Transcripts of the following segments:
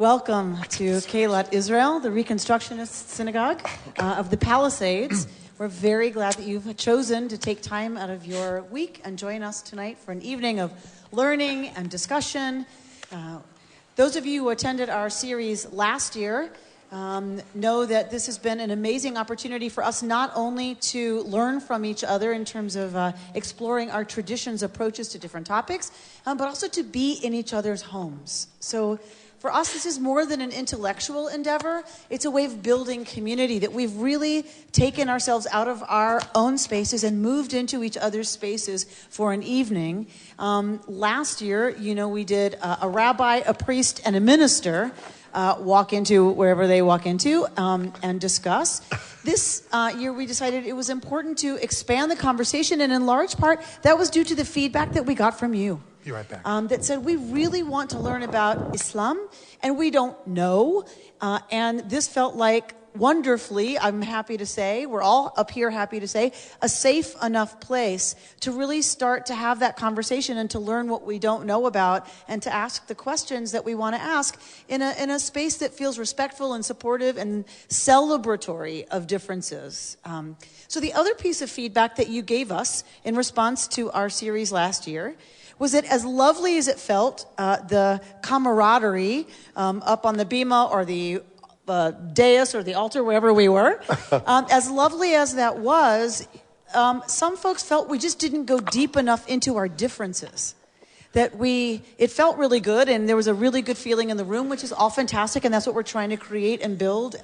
Welcome to Keilat Israel, the Reconstructionist Synagogue of the Palisades. We're very glad that you've chosen to take time out of your week and join us tonight for an evening of learning and discussion. Those of you who attended our series last year know that this has been an amazing opportunity for us not only to learn from each other in terms of exploring our traditions, approaches to different topics, but also to be in each other's homes. So for us, this is more than an intellectual endeavor. It's a way of building community, that we've really taken ourselves out of our own spaces and moved into each other's spaces for an evening. Last year, we did a rabbi, a priest, and a minister walk into wherever they walk into and discuss. This year, we decided it was important to expand the conversation, and in large part, that was due to the feedback that we got from you. Be right back. That said, we really want to learn about Islam, and we don't know. And this felt like wonderfully, I'm happy to say, we're all up here happy to say, a safe enough place to really start to have that conversation and to learn what we don't know about and to ask the questions that we want to ask in a space that feels respectful and supportive and celebratory of differences. So the other piece of feedback that you gave us in response to our series last year was that as lovely as it felt, the camaraderie up on the bima or the dais or the altar, wherever we were, as lovely as that was, some folks felt we just didn't go deep enough into our differences. That it felt really good, and there was a really good feeling in the room, which is all fantastic, and that's what we're trying to create and build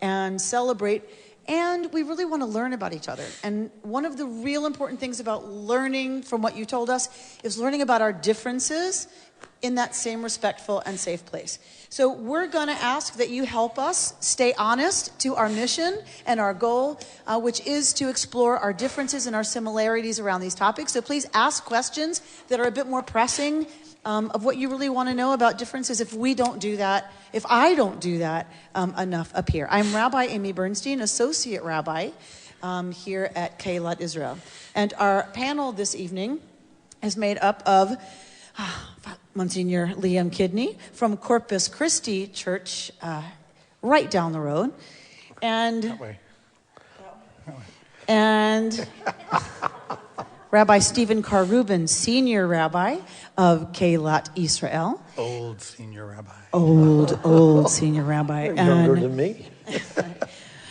and celebrate. And we really want to learn about each other. And one of the real important things about learning from what you told us is learning about our differences in that same respectful and safe place. So we're going to ask that you help us stay honest to our mission and our goal, which is to explore our differences and our similarities around these topics. So please ask questions that are a bit more pressing of what you really want to know about differences if I don't do that enough up here. I'm Rabbi Amy Bernstein, Associate Rabbi here at Keilat Israel. And our panel this evening is made up of Monsignor Liam Kidney from Corpus Christi Church right down the road. And That way. And Rabbi Stephen Carr-Rubin, Senior Rabbi of Keilat Israel. Old Senior Rabbi. Old Senior Rabbi. Younger than me.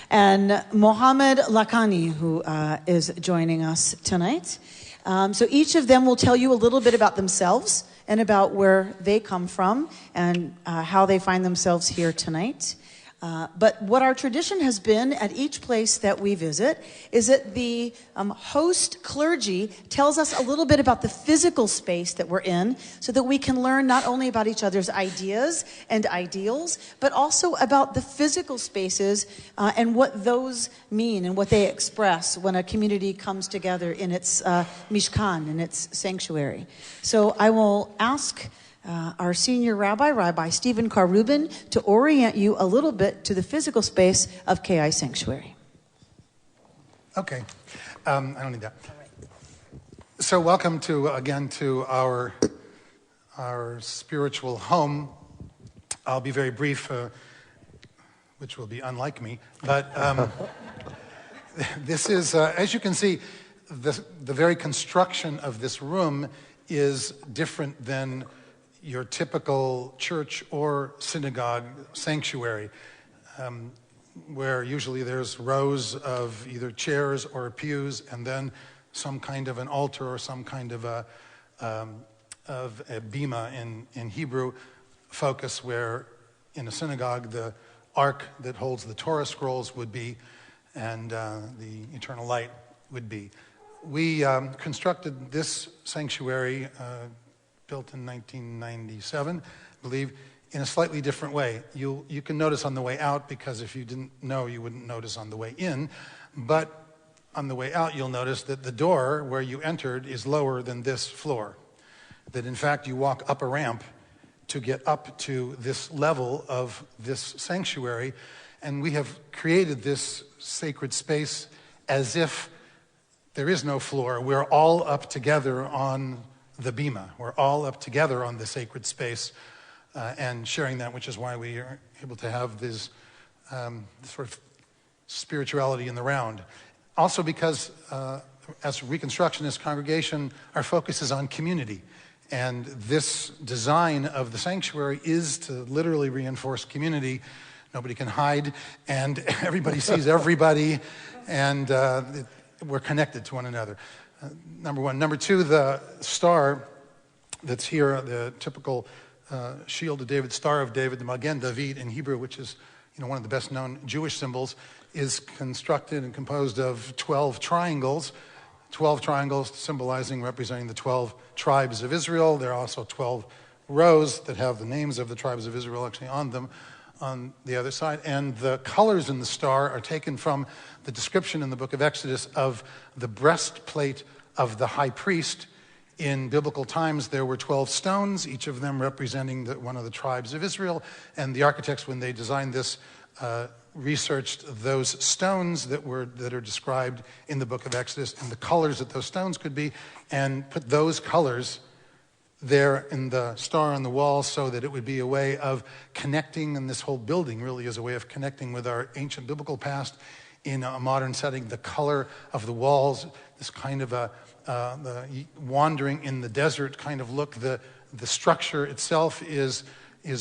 And Mohammed Lakani, who is joining us tonight. So each of them will tell you a little bit about themselves and about where they come from and how they find themselves here tonight. But what our tradition has been at each place that we visit is that the host clergy tells us a little bit about the physical space that we're in so that we can learn not only about each other's ideas and ideals, but also about the physical spaces and what those mean and what they express when a community comes together in its mishkan, in its sanctuary. So I will ask our senior rabbi, Rabbi Stephen Carr-Rubin, to orient you a little bit to the physical space of KI Sanctuary. Okay. I don't need that. So welcome to our spiritual home. I'll be very brief, which will be unlike me. But this is, as you can see, the very construction of this room is different than your typical church or synagogue sanctuary, where usually there's rows of either chairs or pews and then some kind of an altar or some kind of a bima in Hebrew focus, where in a synagogue the ark that holds the Torah scrolls would be and the eternal light would be. We constructed this sanctuary built in 1997, I believe, in a slightly different way. You can notice on the way out, because if you didn't know, you wouldn't notice on the way in. But on the way out, you'll notice that the door where you entered is lower than this floor. That in fact, you walk up a ramp to get up to this level of this sanctuary. And we have created this sacred space as if there is no floor. We're all up together on the bima. We're all up together on the sacred space and sharing that, which is why we are able to have this sort of spirituality in the round. Also because as a Reconstructionist congregation, our focus is on community. And this design of the sanctuary is to literally reinforce community. Nobody can hide, and everybody sees everybody, and we're connected to one another. Number one. Number two, the star that's here, the typical shield of David, Star of David, the Magen David in Hebrew, which is one of the best known Jewish symbols, is constructed and composed of 12 triangles. 12 triangles representing the 12 tribes of Israel. There are also 12 rows that have the names of the tribes of Israel actually on them on the other side. And the colors in the star are taken from the description in the book of Exodus of the breastplate of the high priest. In biblical times, there were 12 stones, each of them representing one of the tribes of Israel. And the architects, when they designed this, researched those stones that are described in the book of Exodus and the colors that those stones could be, and put those colors there in the star on the wall so that it would be a way of connecting, and this whole building really is a way of connecting with our ancient biblical past in a modern setting. The color of the walls, this kind of the wandering in the desert kind of look. The structure itself is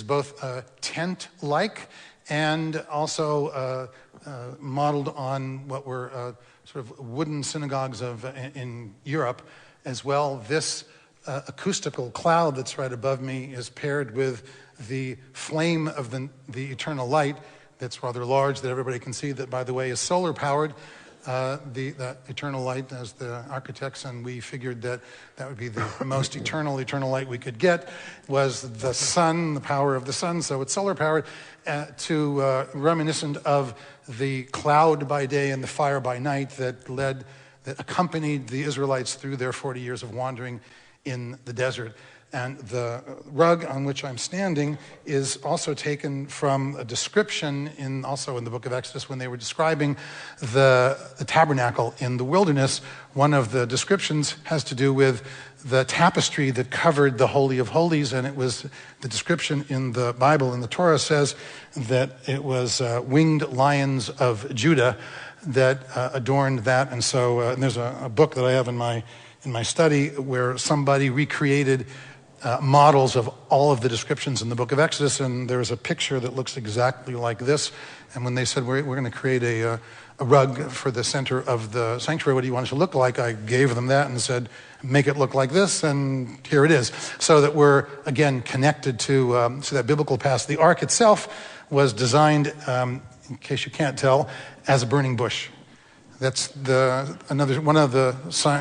both tent-like and also modeled on what were sort of wooden synagogues in Europe as well. This acoustical cloud that's right above me is paired with the flame of the eternal light that's rather large, that everybody can see, that, by the way, is solar powered. The eternal light, as the architects, and we figured that would be the most eternal light we could get, was the sun, the power of the sun. So it's solar powered, reminiscent of the cloud by day and the fire by night that accompanied the Israelites through their 40 years of wandering in the desert. And the rug on which I'm standing is also taken from a description also in the book of Exodus when they were describing the tabernacle in the wilderness. One of the descriptions has to do with the tapestry that covered the Holy of Holies, and it was the description in the Bible, in the Torah, says that it was winged lions of Judah that adorned that. And so and there's a book that I have in my study where somebody recreated models of all of the descriptions in the book of Exodus, and there's a picture that looks exactly like this. And when they said, we're going to create a rug for the center of the sanctuary, what do you want it to look like? I gave them that and said, make it look like this, and here it is. So that we're, again, connected to that biblical past. The ark itself was designed, in case you can't tell, as a burning bush. That's another one of the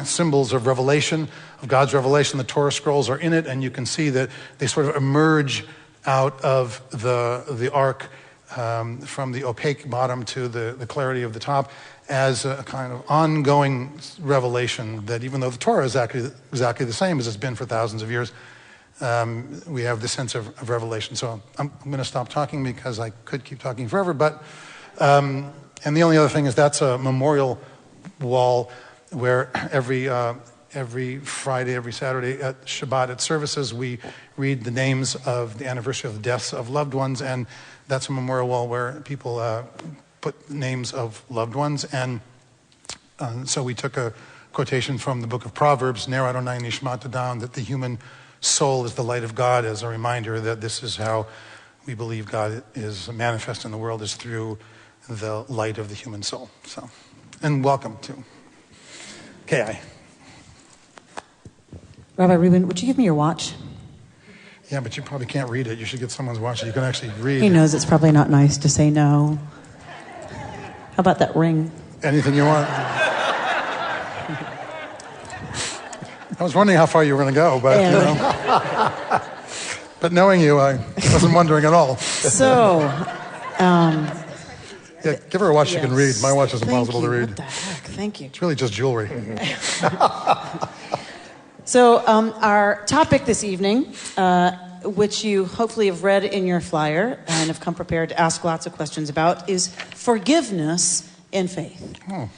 symbols of revelation, of God's revelation. The Torah scrolls are in it, and you can see that they sort of emerge out of the ark from the opaque bottom to the clarity of the top as a kind of ongoing revelation that even though the Torah is exactly the same as it's been for thousands of years, we have this sense of revelation. So I'm going to stop talking because I could keep talking forever, but... and the only other thing is that's a memorial wall where every Friday, every Saturday at Shabbat at services, we read the names of the anniversary of the deaths of loved ones, and that's a memorial wall where people put names of loved ones. And so we took a quotation from the book of Proverbs, Ner Adonai Nishmat Adam, that the human soul is the light of God, as a reminder that this is how we believe God is manifest in the world, is through the light of the human soul. So, and welcome to KI. Rabbi Reuben, would you give me your watch? Yeah, but you probably can't read it. You should get someone's watch that you can actually read. He knows it's probably not nice to say no. How about that ring? Anything you want. I was wondering how far you were going to go, but you know. But knowing you, I wasn't wondering at all. So, yeah, give her a watch she can read. My watch is impossible to read. What the heck? Thank you. It's really just jewelry. So our topic this evening, which you hopefully have read in your flyer and have come prepared to ask lots of questions about, is forgiveness in faith. Oh.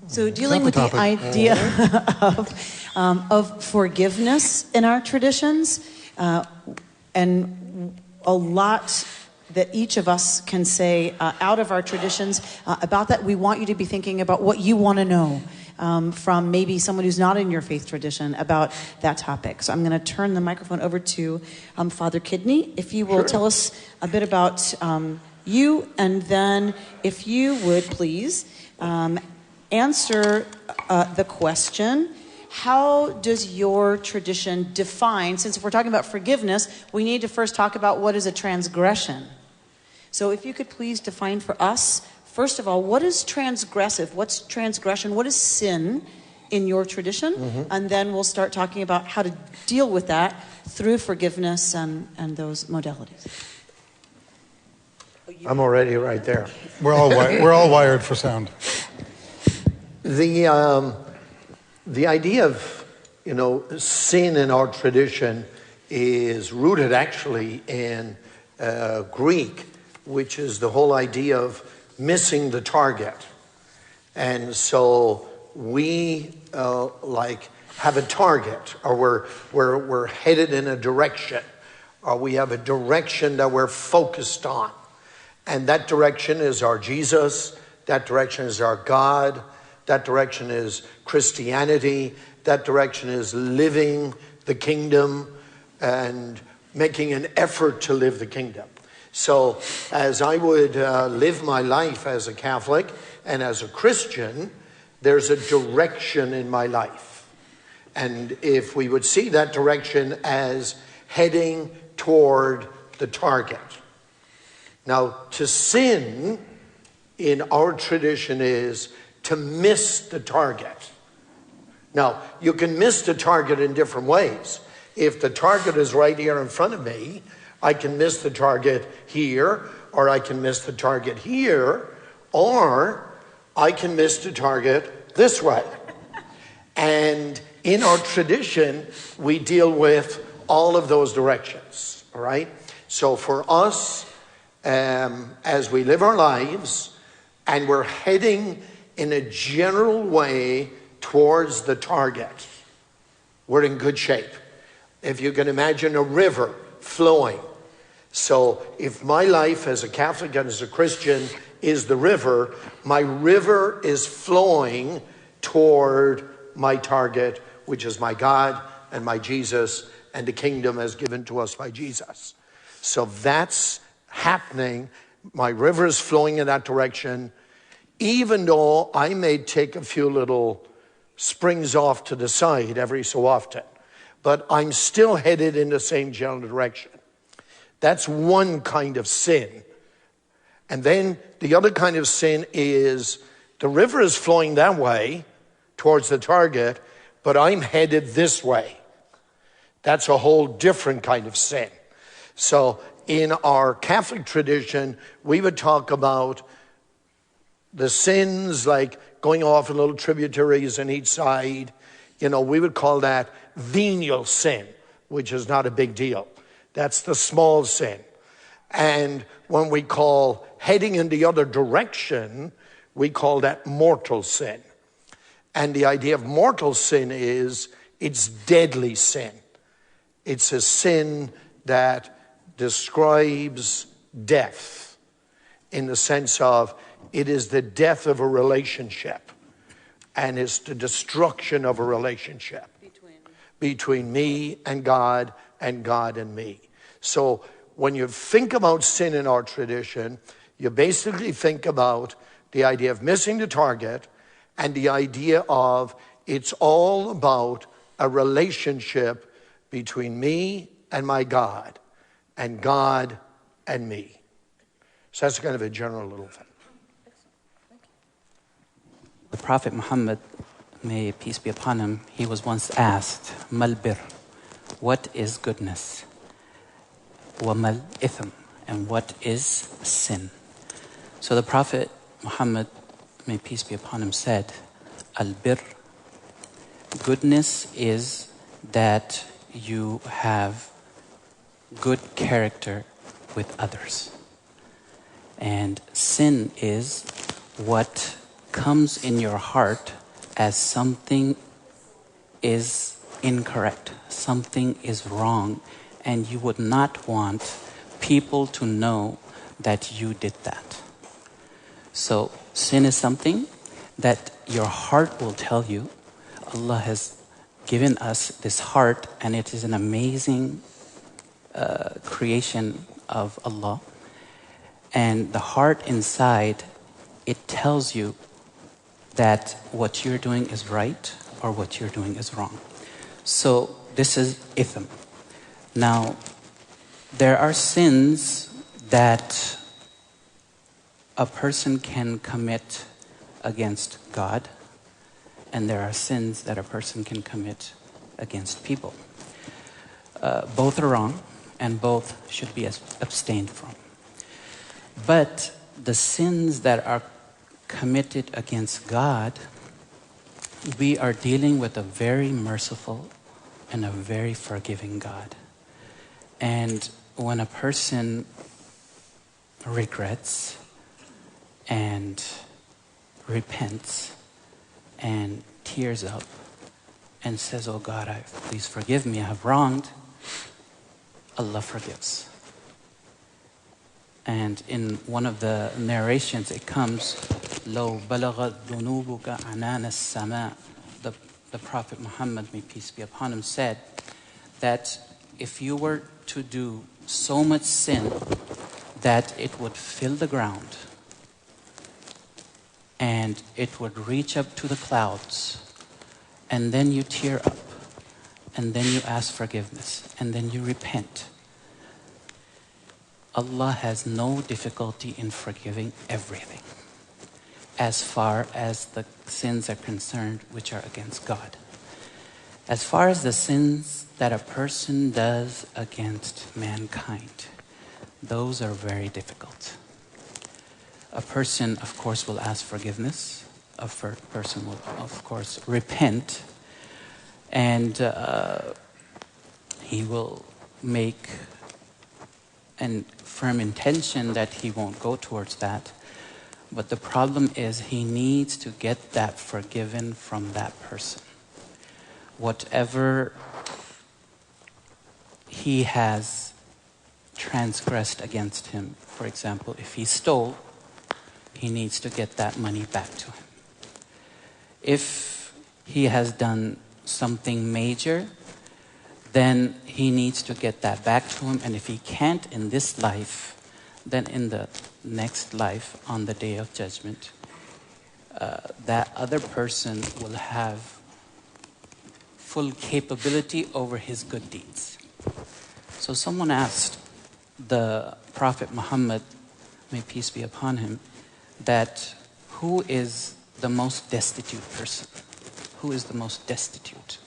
So dealing with the idea of forgiveness in our traditions, and a lot that each of us can say out of our traditions about that. We want you to be thinking about what you want to know from maybe someone who's not in your faith tradition about that topic. So I'm going to turn the microphone over to Father Kidney. If you will tell us a bit about you, and then if you would please answer the question, how does your tradition define, since if we're talking about forgiveness, we need to first talk about what is a transgression. So if you could please define for us, first of all, what is transgressive? What's transgression? What is sin in your tradition? Mm-hmm. And then we'll start talking about how to deal with that through forgiveness and those modalities. I'm already right there. We're all wired for sound. The idea of, sin in our tradition is rooted actually in Greek, which is the whole idea of missing the target. And so we have a target, or we're headed in a direction, or we have a direction that we're focused on. And that direction is our Jesus, that direction is our God, that direction is Christianity, that direction is living the kingdom and making an effort to live the kingdom. So as I would live my life as a Catholic and as a Christian, there's a direction in my life. And if we would see that direction as heading toward the target. Now, to sin in our tradition is to miss the target. Now, you can miss the target in different ways. If the target is right here in front of me, I can miss the target here, or I can miss the target here, or I can miss the target this way. And in our tradition, we deal with all of those directions, all right? So for us, as we live our lives, and we're heading in a general way towards the target, we're in good shape. If you can imagine a river flowing. So if my life as a Catholic and as a Christian is the river, my river is flowing toward my target, which is my God and my Jesus and the kingdom as given to us by Jesus. So that's happening. My river is flowing in that direction, even though I may take a few little springs off to the side every so often. But I'm still headed in the same general direction. That's one kind of sin. And then the other kind of sin is the river is flowing that way towards the target, but I'm headed this way. That's a whole different kind of sin. So in our Catholic tradition, we would talk about the sins like going off in little tributaries on each side. We would call that venial sin, which is not a big deal. That's the small sin. And when we call heading in the other direction, we call that mortal sin. And the idea of mortal sin is it's deadly sin. It's a sin that describes death in the sense of it is the death of a relationship, and it's the destruction of a relationship between me and God and me. So when you think about sin in our tradition, you basically think about the idea of missing the target and the idea of it's all about a relationship between me and my God and me. So that's kind of a general little thing. The Prophet Muhammad, may peace be upon him, he was once asked, Mal bir, what is goodness? Wa mal itham, and what is sin? So the Prophet Muhammad, may peace be upon him, said, Al bir, goodness is that you have good character with others. And sin is what comes in your heart as something is incorrect, something is wrong, and you would not want people to know that you did that. So sin is something that your heart will tell you. Allah has given us this heart, and it is an amazing creation of Allah. And the heart inside, it tells you that what you're doing is right or what you're doing is wrong. So this is ithm. Now, there are sins that a person can commit against God, and there are sins that a person can commit against people. Both are wrong, and both should be abstained from. But the sins that are committed against God, we are dealing with a very merciful and a very forgiving God. And when a person regrets and repents and tears up and says, "Oh God, please forgive me, I have wronged," Allah forgives. And in one of the narrations it comes, لَوْ بَلَغَتْ ذُنُوبُكَ عَنَانَ السَّمَاءِ. The Prophet Muhammad, may peace be upon him, said that if you were to do so much sin that it would fill the ground and it would reach up to the clouds, and then you tear up, and then you ask forgiveness, and then you repent, Allah has no difficulty in forgiving everything as far as the sins are concerned which are against God. As far as the sins that a person does against mankind, those are very difficult. A person, of course, will ask forgiveness. A person will, of course, repent. And he will make a firm intention that he won't go towards that. But the problem is he needs to get that forgiven from that person. Whatever he has transgressed against him, for example, if he stole, he needs to get that money back to him. If he has done something major, then he needs to get that back to him. And if he can't in this life, then in the next life, on the day of judgment, that other person will have full capability over his good deeds. So someone asked the Prophet Muhammad, may peace be upon him, that who is the most destitute person? Who is the most destitute?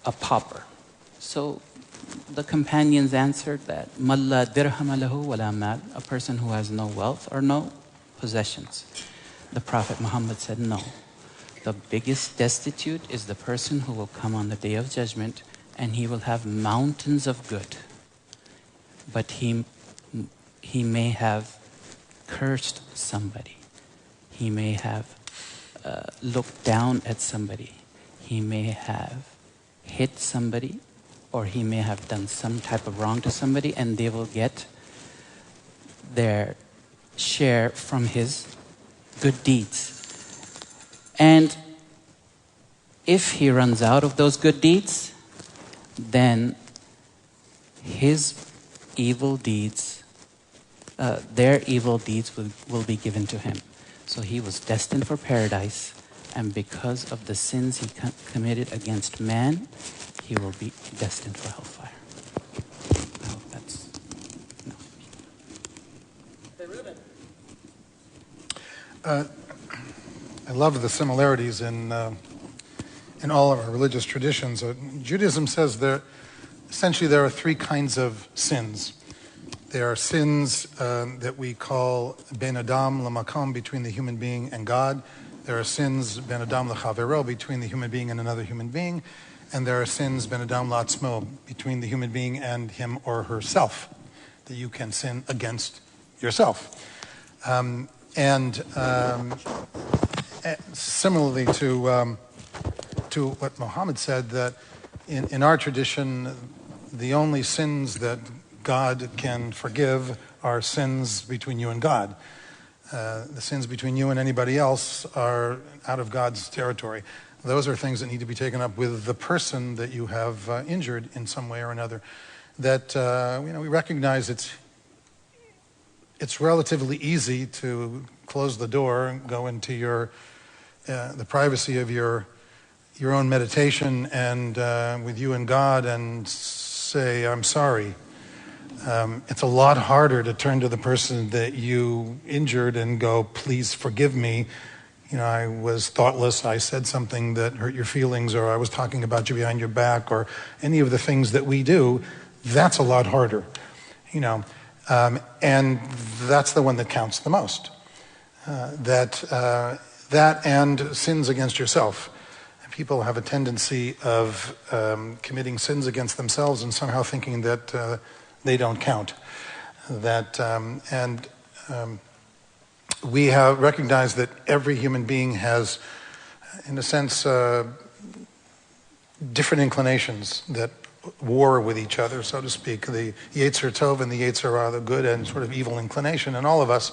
A pauper. So the companions answered that مَنْ لَا دِرْهَمَ لَهُ وَلَا مَالٍ, a person who has no wealth or no possessions. The Prophet Muhammad said, no. The biggest destitute is the person who will come on the day of judgment and he will have mountains of good. But he may have cursed somebody. He may have looked down at somebody. He may have hit somebody, or he may have done some type of wrong to somebody, and they will get their share from his good deeds. And if he runs out of those good deeds, then his evil deeds, their evil deeds will be given to him. So he was destined for paradise, and because of the sins he committed against man, he will be destined for hellfire. I hope that's... No. I love the similarities in all of our religious traditions. Judaism says essentially there are three kinds of sins. There are sins that we call ben adam lamakam, between the human being and God. There are sins ben adam lachavero, between the human being and another human being. And there are sins ben adam la'atzmo, between the human being and him or herself, that you can sin against yourself. Similarly to what Muhammad said, that in our tradition, the only sins that God can forgive are sins between you and God. The sins between you and anybody else are out of God's territory. Those are things that need to be taken up with the person that you have injured in some way or another. That we recognize it's relatively easy to close the door and go into the privacy of your own meditation and with you and God and say, I'm sorry. It's a lot harder to turn to the person that you injured and go, please forgive me. I was thoughtless. I said something that hurt your feelings, or I was talking about you behind your back, or any of the things that we do. That's a lot harder, and that's the one that counts the most. That and sins against yourself. People have a tendency of committing sins against themselves and somehow thinking that they don't count. We have recognized that every human being has, in a sense, different inclinations that war with each other, so to speak. The Yetzer Tov and the Yetzer Ra, the good and sort of evil inclination in all of us.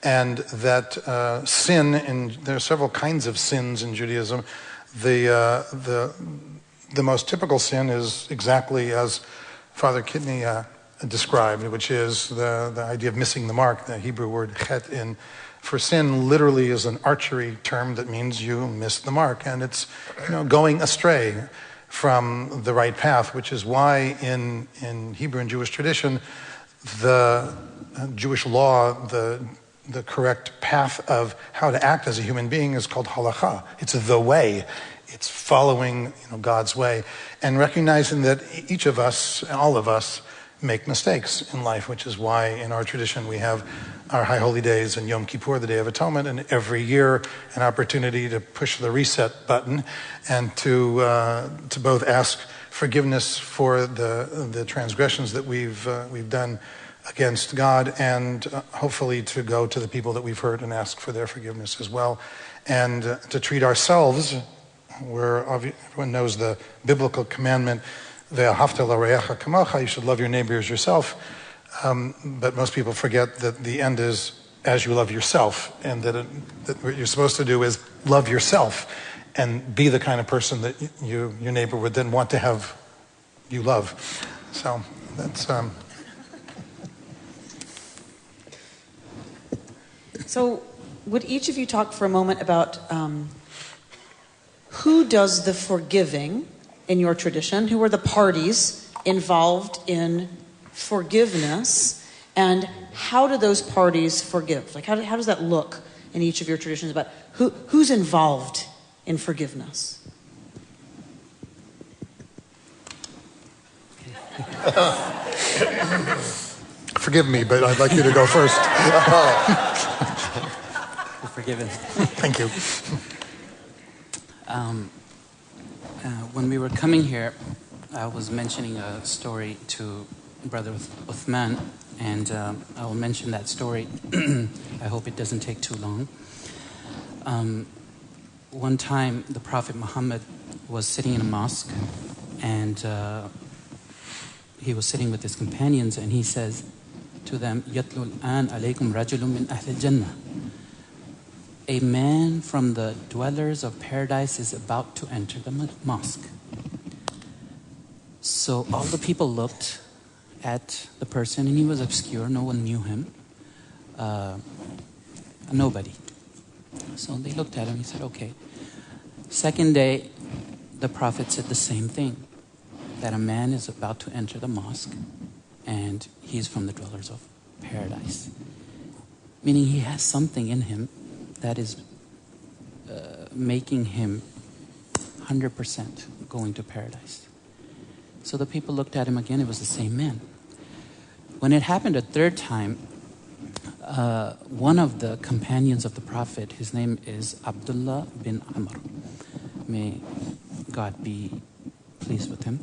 And that sin, and there are several kinds of sins in Judaism. The most typical sin is exactly as Father Kidney described, which is the idea of missing the mark. The Hebrew word chet for sin literally is an archery term that means you missed the mark, and it's going astray from the right path, which is why in Hebrew and Jewish tradition, the Jewish law, the correct path of how to act as a human being is called halakha. It's the way. It's following God's way, and recognizing that each of us, all of us, make mistakes in life, which is why in our tradition we have our High Holy Days and Yom Kippur, the Day of Atonement, and every year an opportunity to push the reset button and to both ask forgiveness for the transgressions that we've done against God, and hopefully to go to the people that we've hurt and ask for their forgiveness as well, and to treat ourselves, where everyone knows the biblical commandment, ve'ahavta l'reacha kamocha, you should love your neighbor as yourself, but most people forget that the end is as you love yourself, and that what you're supposed to do is love yourself and be the kind of person that your neighbor would then want to have you love. So that's... So would each of you talk for a moment about who does the forgiving in your tradition? Who are the parties involved in forgiveness? And how do those parties forgive? Like how does that look in each of your traditions about who's involved in forgiveness? Forgive me, but I'd like you to go first. You're forgiven. Thank you. When we were coming here, I was mentioning a story to Brother Uthman, and I will mention that story. I hope it doesn't take too long. One time, the Prophet Muhammad was sitting in a mosque, and he was sitting with his companions, and he says to them, "Yatlu al-an alaykum rajulun min ahl al-jannah." A man from the dwellers of paradise is about to enter the mosque. So all the people looked at the person, and he was obscure. No one knew him. Nobody. So they looked at him. He said, okay. Second day, the Prophet said the same thing, that a man is about to enter the mosque, and he's from the dwellers of paradise. Meaning he has something in him that is making him 100% going to paradise. So the people looked at him again. It was the same man. When it happened a third time, one of the companions of the Prophet, his name is Abdullah bin Amr. May God be pleased with him.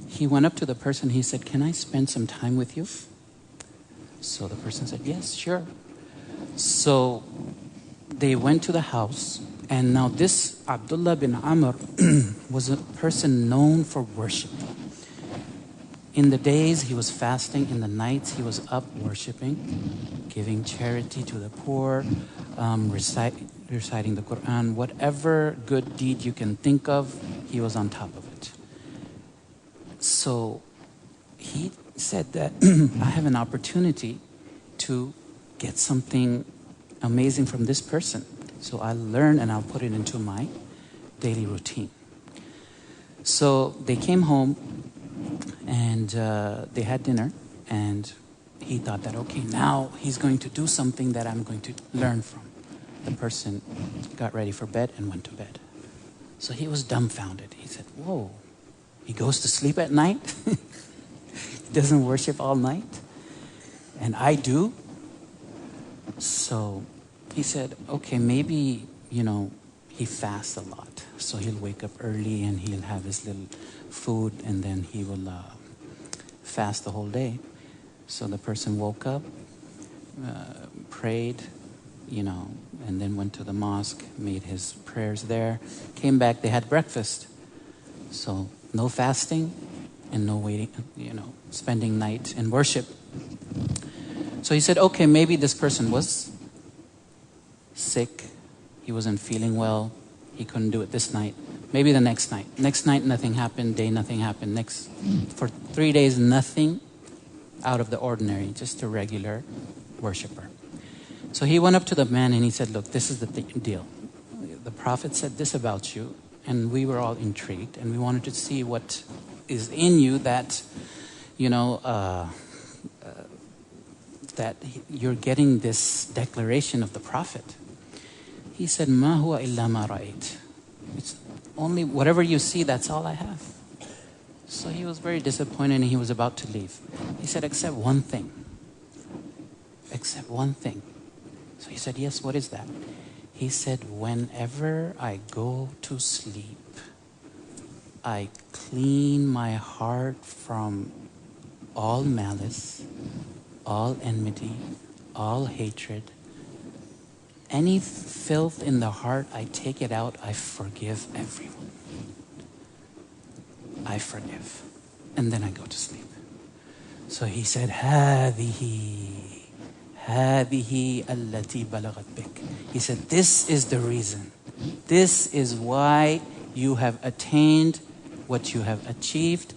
He went up to the person. He said, "Can I spend some time with you?" So the person said, "Yes, sure." So they went to the house, and now this Abdullah bin Amr was a person known for worship. In the days he was fasting, in the nights he was up worshiping, giving charity to the poor, reciting the Quran, whatever good deed you can think of, he was on top of it. So he said that I have an opportunity to get something amazing from this person. So I'll learn and I'll put it into my daily routine. So they came home and they had dinner, and he thought that, okay, now he's going to do something that I'm going to learn from. The person got ready for bed and went to bed. So he was dumbfounded. He said, whoa, he goes to sleep at night? He doesn't worship all night? And I do? So he said, okay, maybe, he fasts a lot. So he'll wake up early and he'll have his little food, and then he will fast the whole day. So the person woke up, prayed, and then went to the mosque, made his prayers there, came back, they had breakfast. So no fasting and no waiting, spending night in worship. So he said, okay, maybe this person was sick, he wasn't feeling well, he couldn't do it this night. Maybe the next night. Next night, nothing happened. Day, nothing happened. For 3 days, nothing out of the ordinary, just a regular worshiper. So he went up to the man and he said, look, this is the deal. The Prophet said this about you, and we were all intrigued, and we wanted to see what is in you that, that you're getting this declaration of the Prophet. He said, Ma huwa illa ma ra'ayt. It's only whatever you see, that's all I have. So he was very disappointed and he was about to leave. He said, except one thing. Except one thing. So he said, yes, what is that? He said, whenever I go to sleep, I clean my heart from all malice, all enmity, all hatred. Any filth in the heart, I take it out, I forgive everyone. I forgive. And then I go to sleep. So he said, هذه التي بلغت بك. He said, this is the reason. This is why you have attained what you have achieved.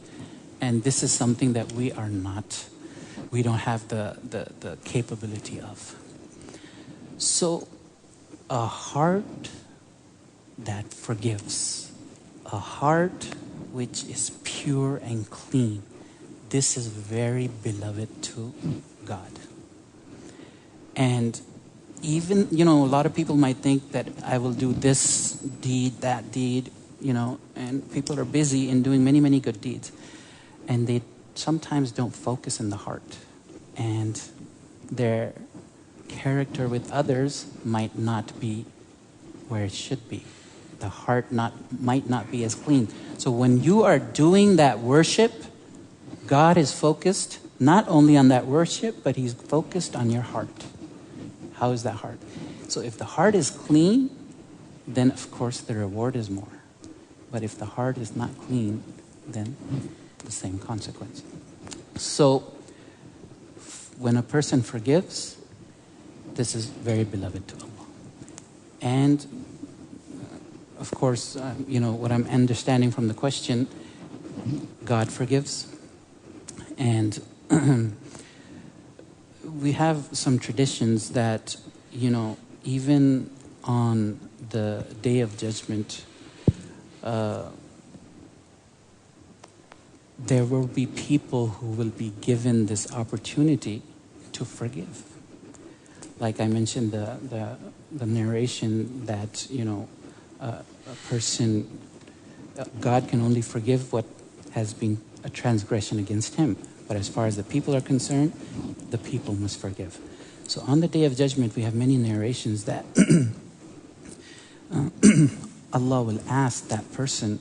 And this is something that we don't have the capability of. So a heart that forgives, a heart which is pure and clean, this is very beloved to God. And even, a lot of people might think that I will do this deed, that deed, and people are busy in doing many, many good deeds. And they sometimes don't focus in the heart. And their character with others might not be where it should be. The heart might not be as clean. So when you are doing that worship, God is focused not only on that worship, but He's focused on your heart. How is that heart? So if the heart is clean, then of course the reward is more. But if the heart is not clean, then the same consequence. So when a person forgives, this is very beloved to Allah. And of course, what I'm understanding from the question, God forgives. And we have some traditions that, even on the Day of Judgment, there will be people who will be given this opportunity to forgive. Like I mentioned, the narration that, a person, God can only forgive what has been a transgression against him. But as far as the people are concerned, the people must forgive. So on the Day of Judgment, we have many narrations that Allah will ask that person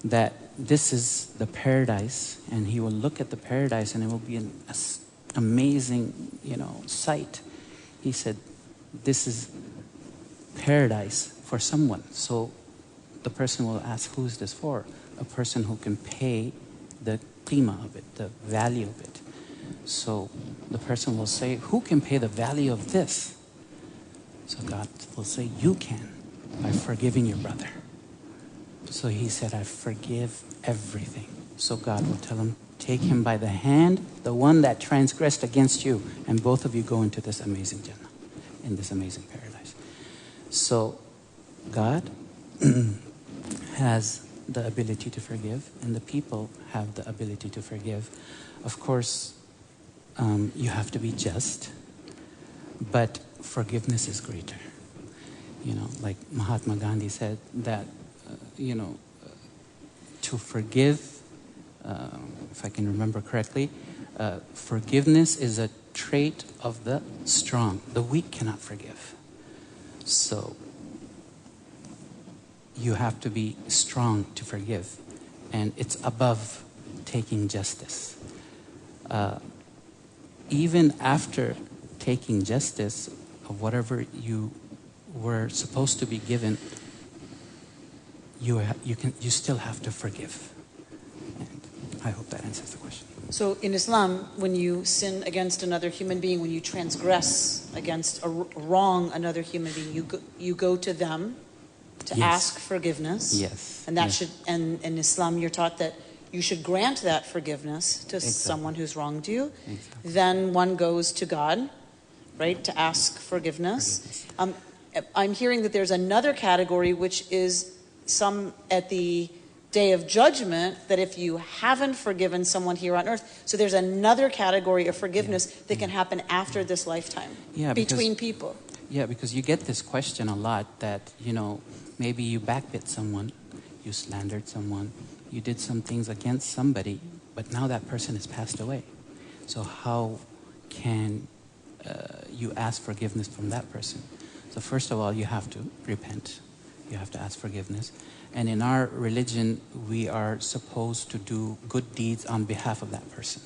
that this is the paradise, and He will look at the paradise and it will be an amazing, sight. He said, this is paradise for someone. So the person will ask, who is this for? A person who can pay the qima of it, the value of it. So the person will say, who can pay the value of this? So God will say, you can, by forgiving your brother. So he said, I forgive everything. So God will tell him, take him by the hand, the one that transgressed against you, and both of you go into this amazing Jannah, in this amazing paradise. So God has the ability to forgive, and the people have the ability to forgive. Of course, you have to be just, but forgiveness is greater. You know, like Mahatma Gandhi said that, to forgive, if I can remember correctly, forgiveness is a trait of the strong. The weak cannot forgive. So you have to be strong to forgive, and it's above taking justice. Even after taking justice of whatever you were supposed to be given, you still have to forgive. And I hope that answers the question. So in Islam, when you sin against another human being, when you transgress against wrong another human being, you go to them to ask forgiveness. Yes. And that should, and in Islam you're taught that you should grant that forgiveness to someone who's wronged you. Exactly. Then one goes to God, right, to ask forgiveness. I'm hearing that there's another category, which is some at the day of judgment, that if you haven't forgiven someone here on earth, so there's another category of forgiveness that can happen after this lifetime between people. Yeah, because you get this question a lot that, maybe you backbit someone, you slandered someone, you did some things against somebody, but now that person has passed away. So how can you ask forgiveness from that person? So first of all, you have to repent. You have to ask forgiveness. And in our religion, we are supposed to do good deeds on behalf of that person.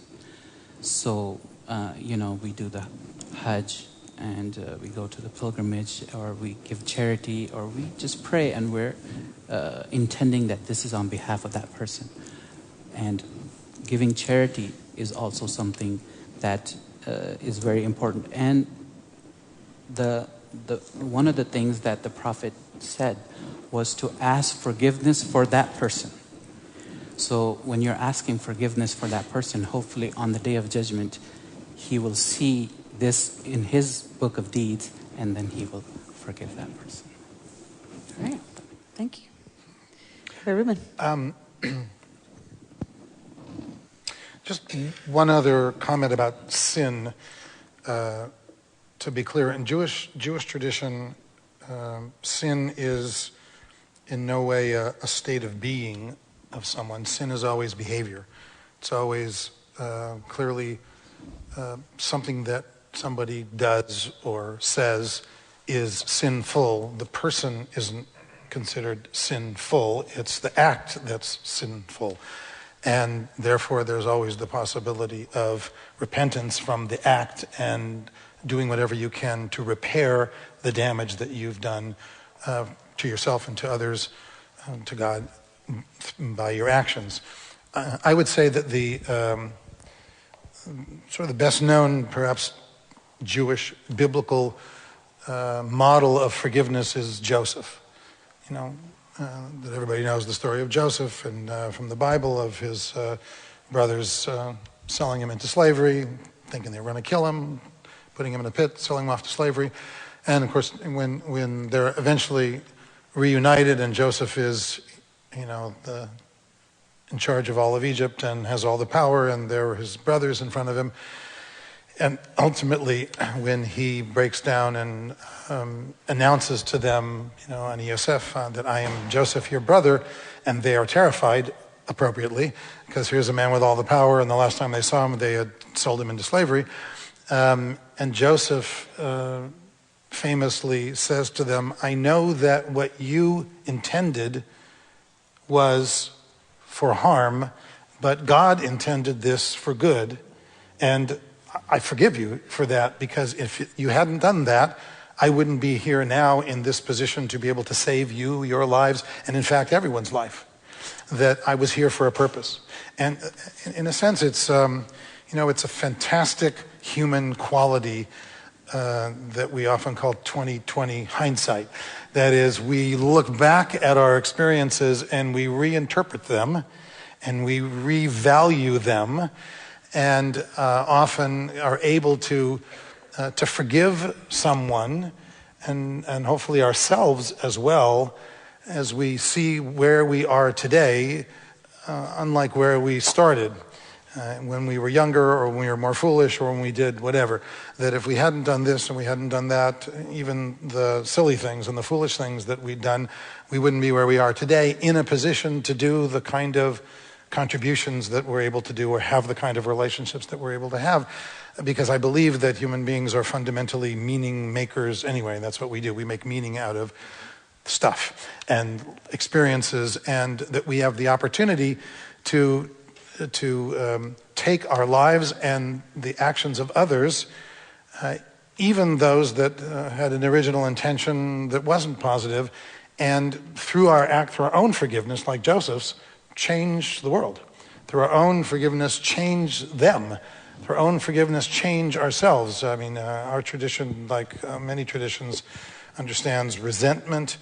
So, we do the Hajj, and we go to the pilgrimage, or we give charity, or we just pray, and we're intending that this is on behalf of that person. And giving charity is also something that is very important. And the one of the things that the Prophet said was to ask forgiveness for that person. So when you're asking forgiveness for that person, hopefully on the day of judgment, he will see this in his book of deeds, and then he will forgive that person. All right. Thank you. Ruben. Just one other comment about sin. To be clear, in Jewish tradition, sin is in no way a state of being of someone. Sin is always behavior. It's always clearly something that somebody does or says is sinful. The person isn't considered sinful. It's the act that's sinful. And therefore, there's always the possibility of repentance from the act and doing whatever you can to repair the damage that you've done to yourself and to others, to God, by your actions. I would say that the sort of the best known, perhaps, Jewish biblical model of forgiveness is Joseph. That everybody knows the story of Joseph, and from the Bible, of his brothers selling him into slavery, thinking they were going to kill him, putting him in a pit, selling him off to slavery. And of course, when they're eventually reunited and Joseph is, in charge of all of Egypt and has all the power, and there were his brothers in front of him. And ultimately, when he breaks down and announces to them, Ani Yosef, that I am Joseph, your brother, and they are terrified, appropriately, because here's a man with all the power, and the last time they saw him, they had sold him into slavery. And Joseph famously says to them, I know that what you intended was for harm, but God intended this for good, and I forgive you for that, because if you hadn't done that, I wouldn't be here now in this position to be able to save you, your lives, and in fact, everyone's life. that I was here for a purpose. And in a sense, it's it's a fantastic human quality that we often call 20/20 hindsight. That is, we look back at our experiences and we reinterpret them and we revalue them, and often are able to forgive someone and hopefully ourselves as well, as we see where we are today, unlike where we started. When we were younger, or when we were more foolish, or when we did whatever, that if we hadn't done this and we hadn't done that, even the silly things and the foolish things that we'd done, we wouldn't be where we are today, in a position to do the kind of contributions that we're able to do, or have the kind of relationships that we're able to have. Because I believe that human beings are fundamentally meaning makers anyway. That's what we do. We make meaning out of stuff and experiences, and that we have the opportunity to take our lives and the actions of others, even those that had an original intention that wasn't positive, and through our own forgiveness, like Joseph's, change the world. Through our own forgiveness, change them. Through our own forgiveness, change ourselves. I mean, our tradition, like many traditions, understands resentment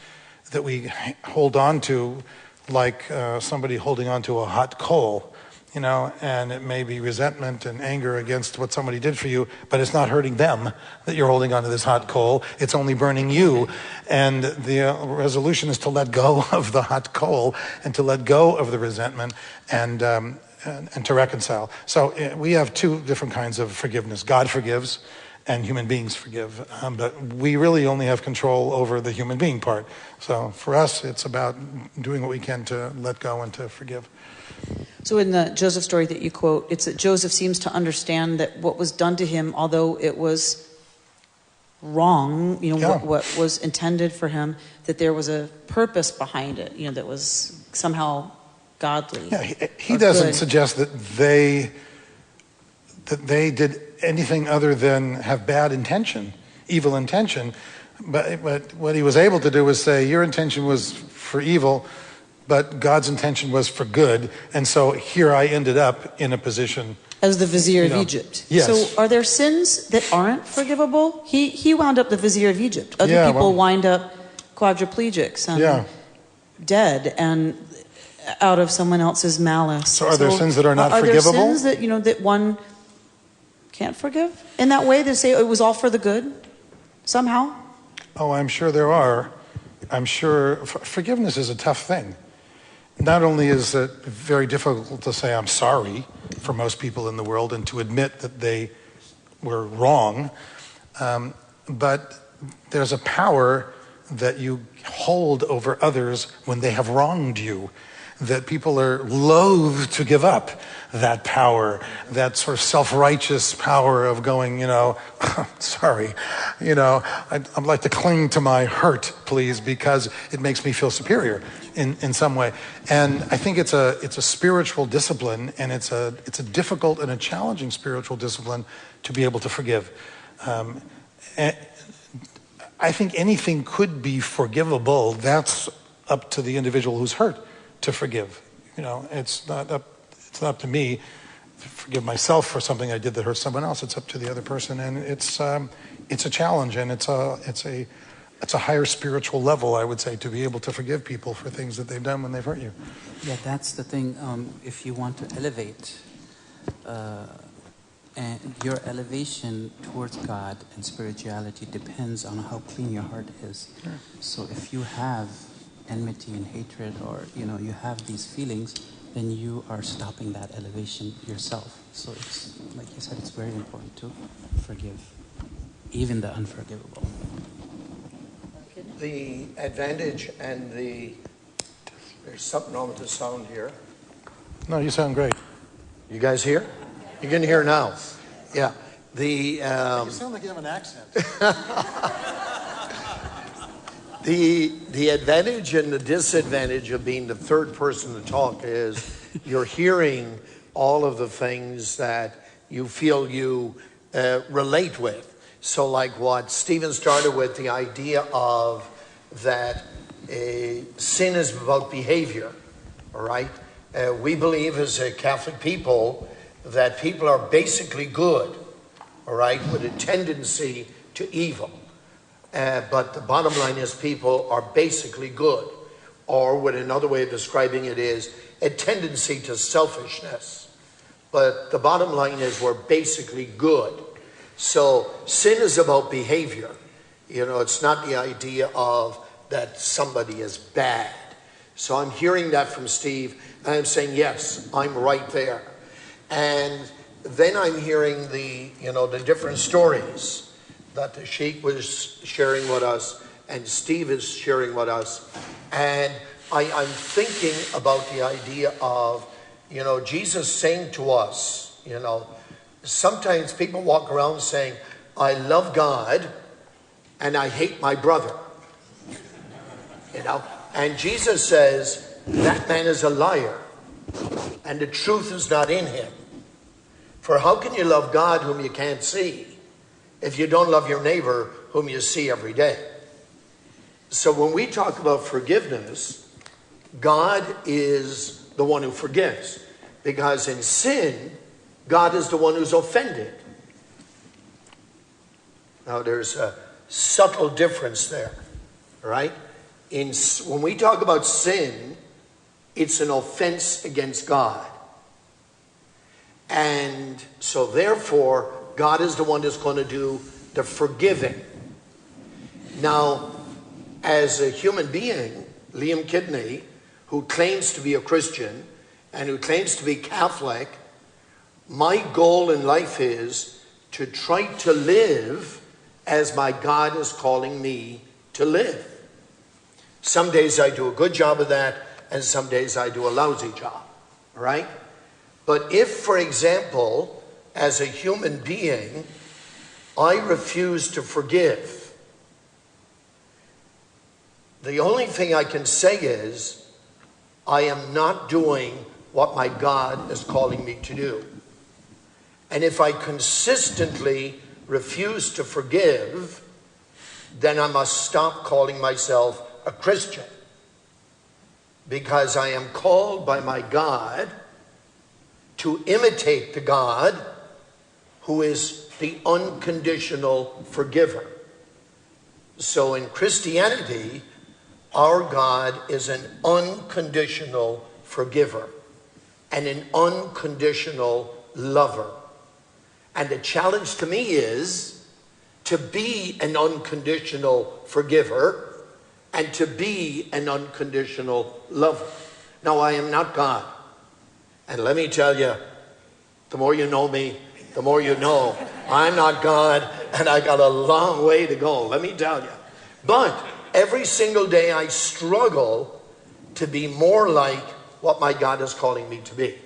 that we hold on to like somebody holding on to a hot coal. And it may be resentment and anger against what somebody did for you, but it's not hurting them that you're holding onto this hot coal. It's only burning you. And the resolution is to let go of the hot coal and to let go of the resentment and to reconcile. So we have two different kinds of forgiveness. God forgives and human beings forgive. But we really only have control over the human being part. So for us, it's about doing what we can to let go and to forgive. So in the Joseph story that you quote, it's that Joseph seems to understand that what was done to him, although it was wrong, what was intended for him, that there was a purpose behind it, that was somehow godly. Yeah, he doesn't suggest that they did anything other than have bad intention, evil intention. But what he was able to do was say, your intention was for evil, but God's intention was for good, and so here I ended up in a position as the vizier of Egypt. Yes. So are there sins that aren't forgivable? He wound up the vizier of Egypt. Other people wind up quadriplegics and dead, and out of someone else's malice. So are there sins that are not forgivable? Are there sins that that one can't forgive in that way? They say it was all for the good somehow. Oh, I'm sure there are. I'm sure forgiveness is a tough thing. Not only is it very difficult to say I'm sorry for most people in the world and to admit that they were wrong, but there's a power that you hold over others when they have wronged you, that people are loath to give up that power, that sort of self-righteous power of going, sorry, I'd like to cling to my hurt, please, because it makes me feel superior in some way. And I think it's a spiritual discipline, and it's a difficult and a challenging spiritual discipline to be able to forgive. And I think anything could be forgivable. That's up to the individual who's hurt to forgive. It's not up to me to forgive myself for something I did that hurt someone else. It's up to the other person, and it's a challenge, and it's a higher spiritual level, I would say, to be able to forgive people for things that they've done when they've hurt you. Yeah, that's the thing. If you want to elevate, and your elevation towards God and spirituality depends on how clean your heart is. Sure. So if you have enmity and hatred, or you have these feelings, then you are stopping that elevation yourself. So it's, like you said, it's very important to forgive even the unforgivable. The advantage and there's something wrong with the sound here. No, you sound great. You guys hear? You can hear now. Yeah. You sound like you have an accent. The advantage and the disadvantage of being the third person to talk is you're hearing all of the things that you feel you relate with. So like what Stephen started with, the idea of that sin is about behavior. all right? We believe as a Catholic people that people are basically good, all right, with a tendency to evil. But the bottom line is people are basically good. Or what another way of describing it is a tendency to selfishness. But the bottom line is we're basically good. So sin is about behavior. You know, it's not the idea of that somebody is bad. So I'm hearing that from Steve, and I'm saying, yes, I'm right there. And then I'm hearing the different stories that the Sheikh was sharing with us and Steve is sharing with us. And I'm thinking about the idea of, Jesus saying to us, sometimes people walk around saying, I love God and I hate my brother. And Jesus says, that man is a liar and the truth is not in him. For how can you love God whom you can't see if you don't love your neighbor whom you see every day? So when we talk about forgiveness, God is the one who forgives. Because in sin, God is the one who's offended. Now there's a subtle difference there, right? When we talk about sin, it's an offense against God. And so therefore, God is the one that's going to do the forgiving. Now, as a human being, Liam Kidney, who claims to be a Christian and who claims to be Catholic, my goal in life is to try to live as my God is calling me to live. Some days I do a good job of that, and some days I do a lousy job, right? But if, for example, as a human being, I refuse to forgive, the only thing I can say is, I am not doing what my God is calling me to do. And if I consistently refuse to forgive, then I must stop calling myself a Christian. Because I am called by my God to imitate the God who is the unconditional forgiver. So in Christianity, our God is an unconditional forgiver and an unconditional lover. And the challenge to me is to be an unconditional forgiver and to be an unconditional lover. Now, I am not God. And let me tell you, the more you know me, the more you know I'm not God and I got a long way to go, let me tell you. But every single day I struggle to be more like what my God is calling me to be.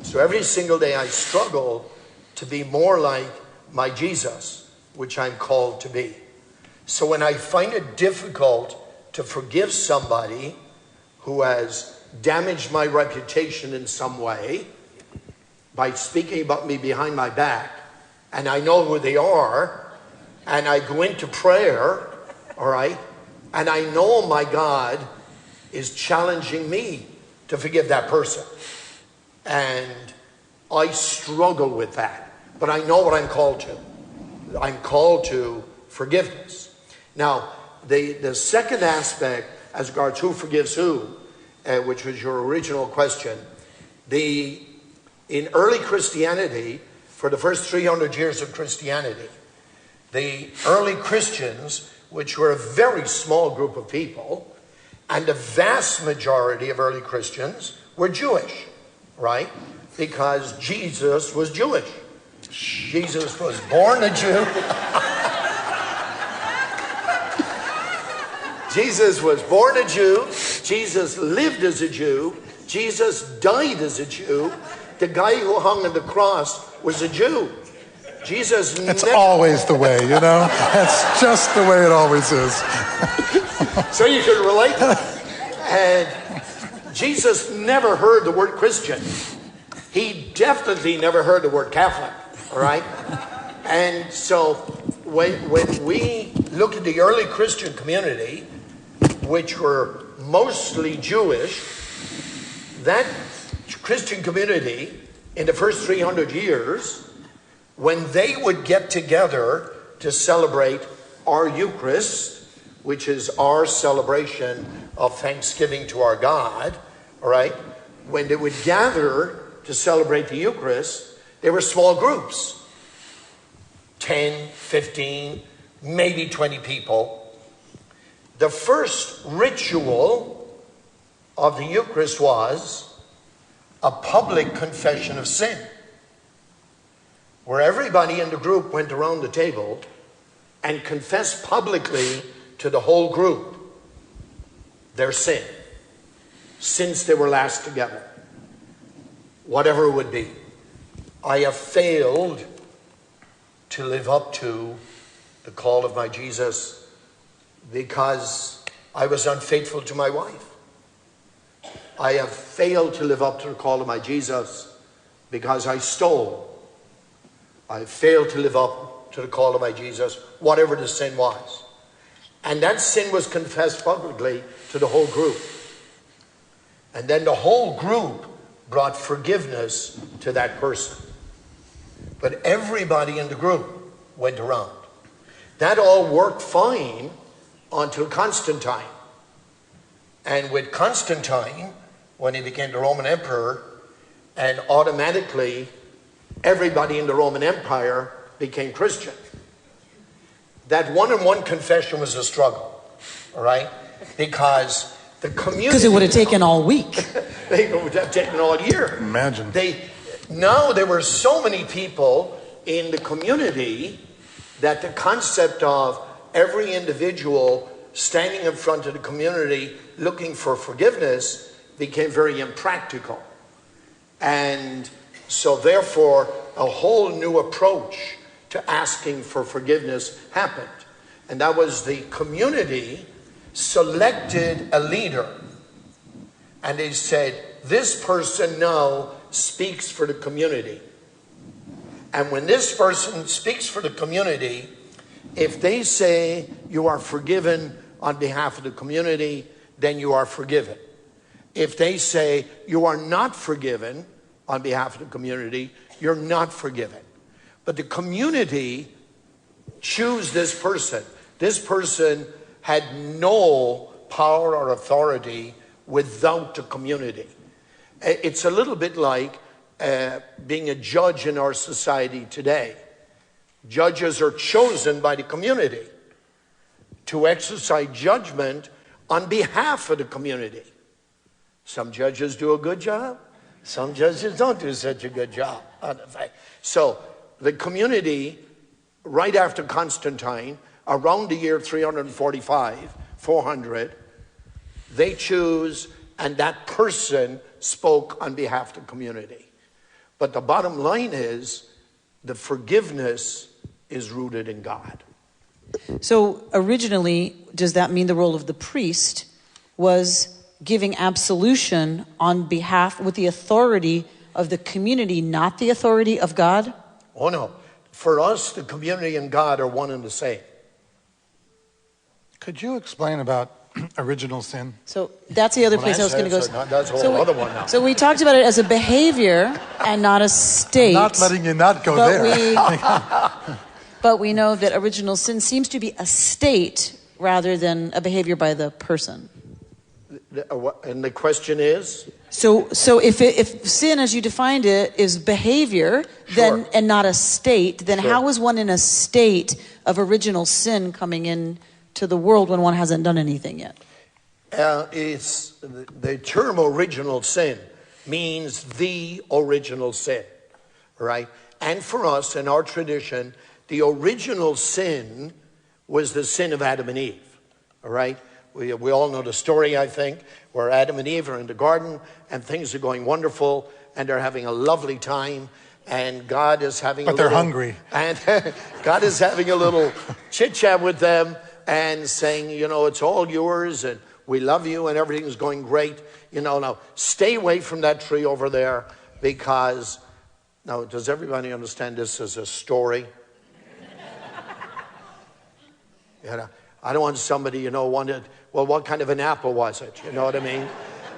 So every single day I struggle to be more like my Jesus, which I'm called to be. So when I find it difficult to forgive somebody who has damaged my reputation in some way by speaking about me behind my back, and I know who they are, and I go into prayer, all right, and I know my God is challenging me to forgive that person. And I struggle with that. But I know what I'm called to. I'm called to forgiveness. Now, the second aspect, as regards who forgives who, which was your original question, in early Christianity, for the first 300 years of Christianity, the early Christians, which were a very small group of people, and the vast majority of early Christians were Jewish, right? Because Jesus was Jewish. Jesus was born a Jew. Jesus was born a Jew. Jesus lived as a Jew. Jesus died as a Jew. The guy who hung on the cross was a Jew. Jesus It's always the way, That's just the way it always is. So you can relate to that. And Jesus never heard the word Christian. He definitely never heard the word Catholic, all right? And so when we look at the early Christian community, which were mostly Jewish, that Christian community in the first 300 years, when they would get together to celebrate our Eucharist, which is our celebration of thanksgiving to our God, all right? When they would gather to celebrate the Eucharist, they were small groups. 10, 15, maybe 20 people. The first ritual of the Eucharist was a public confession of sin, where everybody in the group went around the table and confessed publicly to the whole group their sin since they were last together, whatever it would be. I have failed to live up to the call of my Jesus because I was unfaithful to my wife. I have failed to live up to the call of my Jesus because I stole. I failed to live up to the call of my Jesus, whatever the sin was. And that sin was confessed publicly to the whole group. And then the whole group brought forgiveness to that person. But everybody in the group went around. That all worked fine until Constantine. And with Constantine, when he became the Roman emperor, and automatically everybody in the Roman Empire became Christian. That one-on-one confession was a struggle, all right? Because the community... Because it would have taken all week. They would have taken all year. Imagine. Now there were so many people in the community that the concept of every individual standing in front of the community looking for forgiveness became very impractical. And so therefore, a whole new approach to asking for forgiveness happened. And that was the community selected a leader. And they said, this person now speaks for the community. And when this person speaks for the community, if they say you are forgiven on behalf of the community, then you are forgiven. If they say you are not forgiven on behalf of the community, you're not forgiven. But the community choose this person. This person had no power or authority without the community. It's a little bit like being a judge in our society today. Judges are chosen by the community to exercise judgment on behalf of the community. Some judges do a good job. Some judges don't do such a good job. So the community, right after Constantine, around the year 345, 400, they choose, and that person spoke on behalf of the community. But the bottom line is, the forgiveness is rooted in God. So originally, does that mean the role of the priest was giving absolution on behalf, with the authority of the community, not the authority of God? Oh no. For us, the community and God are one and the same. Could you explain about original sin? So that's the other place I was going to go. That's a whole other one now. So we talked about it as a behavior and not a state. I'm not letting you not go there. But we know that original sin seems to be a state rather than a behavior by the person. And the question is? So if sin, as you defined it, is behavior, then and not a state, then how is one in a state of original sin coming in to the world when one hasn't done anything yet? It's the term original sin means the original sin, right? And for us, in our tradition, the original sin was the sin of Adam and Eve, all right? We all know the story, I think, where Adam and Eve are in the garden and things are going wonderful and they're having a lovely time and God is having But they're hungry. And God is having a little chit-chat with them and saying, you know, it's all yours and we love you and everything's going great. You know, now stay away from that tree over there because, now does everybody understand this as a story? You know, I don't want somebody, wanted, well, what kind of an apple was it? You know what I mean?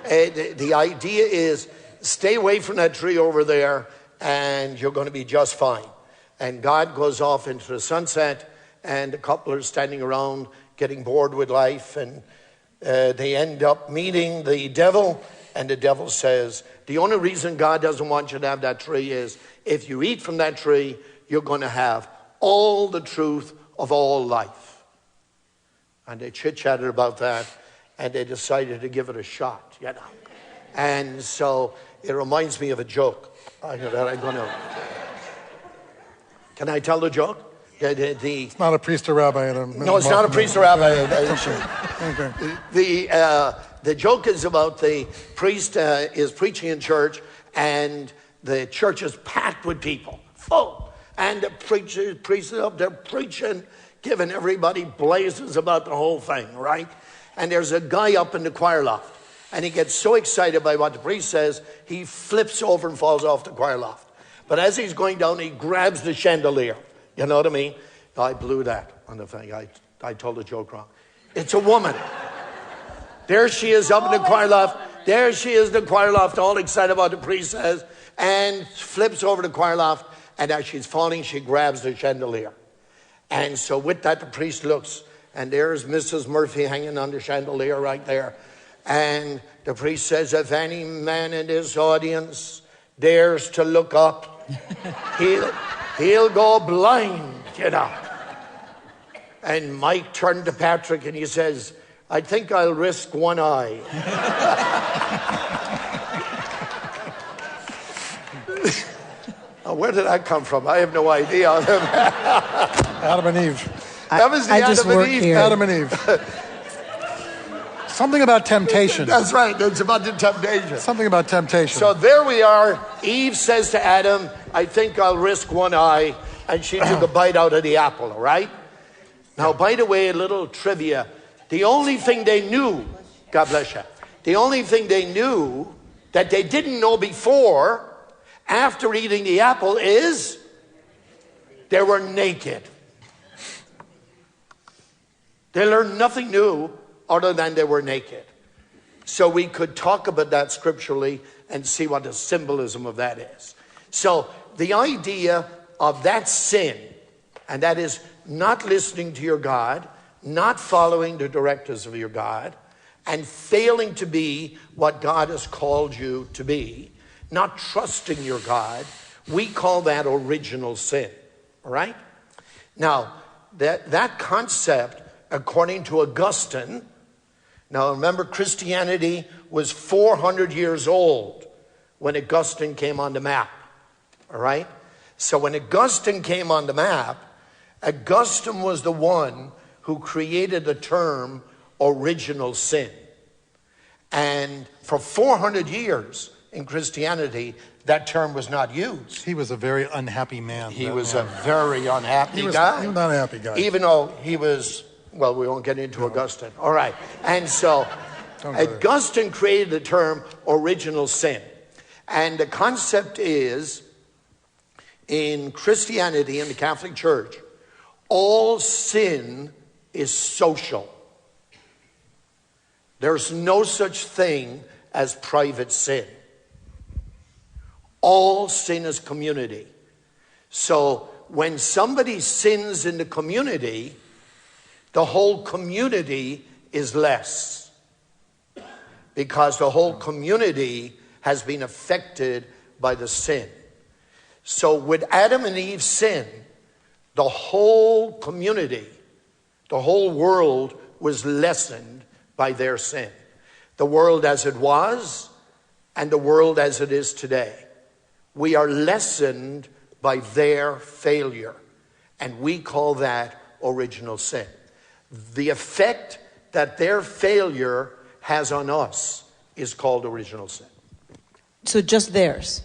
The idea is stay away from that tree over there and you're going to be just fine. And God goes off into the sunset and the couple are standing around getting bored with life, and they end up meeting the devil, and the devil says, the only reason God doesn't want you to have that tree is if you eat from that tree, you're going to have all the truth of all life. And they chit-chatted about that, and they decided to give it a shot, you know. And so it reminds me of a joke that I'm going to... Can I tell the joke? It's not a priest or rabbi. No, it's not a priest or rabbi. Okay. The joke is about the priest is preaching in church, and the church is packed with people, full. And the priest is up there preaching, giving everybody blazes about the whole thing, right? And there's a guy up in the choir loft, and he gets so excited by what the priest says, he flips over and falls off the choir loft. But as he's going down, he grabs the chandelier. You know what I mean? I blew that on the thing. I told the joke wrong. It's a woman. There she is up in the choir loft. There she is in the choir loft, all excited about what the priest says, and flips over the choir loft. And as she's falling, she grabs the chandelier. And so with that, the priest looks, and there's Mrs. Murphy hanging on the chandelier right there. And the priest says, if any man in this audience dares to look up, he'll go blind, you know. And Mike turned to Patrick and he says, I think I'll risk one eye. Where did that come from? I have no idea. Adam and Eve. That was the Adam and Eve. Adam and Eve. Something about temptation. That's right. It's about the temptation. Something about temptation. So there we are. Eve says to Adam, I think I'll risk one eye. And she took a bite out of the apple, all right? Now, by the way, a little trivia. The only thing they knew, God bless you, the only thing they knew that they didn't know before, after eating the apple, is they were naked. They learned nothing new other than they were naked. So we could talk about that scripturally and see what the symbolism of that is. So the idea of that sin, and that is not listening to your God, not following the directives of your God, and failing to be what God has called you to be, not trusting your God, we call that original sin. All right? Now, that concept, according to Augustine, now remember, Christianity was 400 years old when Augustine came on the map. All right? So when Augustine came on the map, Augustine was the one who created the term original sin. And for 400 years in Christianity, that term was not used. He was a very unhappy man. He was a very unhappy guy. He was not a happy guy. Even though he was, well, we won't get into Augustine. All right. And so Augustine created the term original sin. And the concept is, in Christianity, in the Catholic Church, all sin is social. There's no such thing as private sin. All sin is community. So when somebody sins in the community, the whole community is less, because the whole community has been affected by the sin. So with Adam and Eve's sin, the whole community, the whole world was lessened by their sin. The world as it was and the world as it is today. We are lessened by their failure, and we call that original sin. The effect that their failure has on us is called original sin. So just theirs.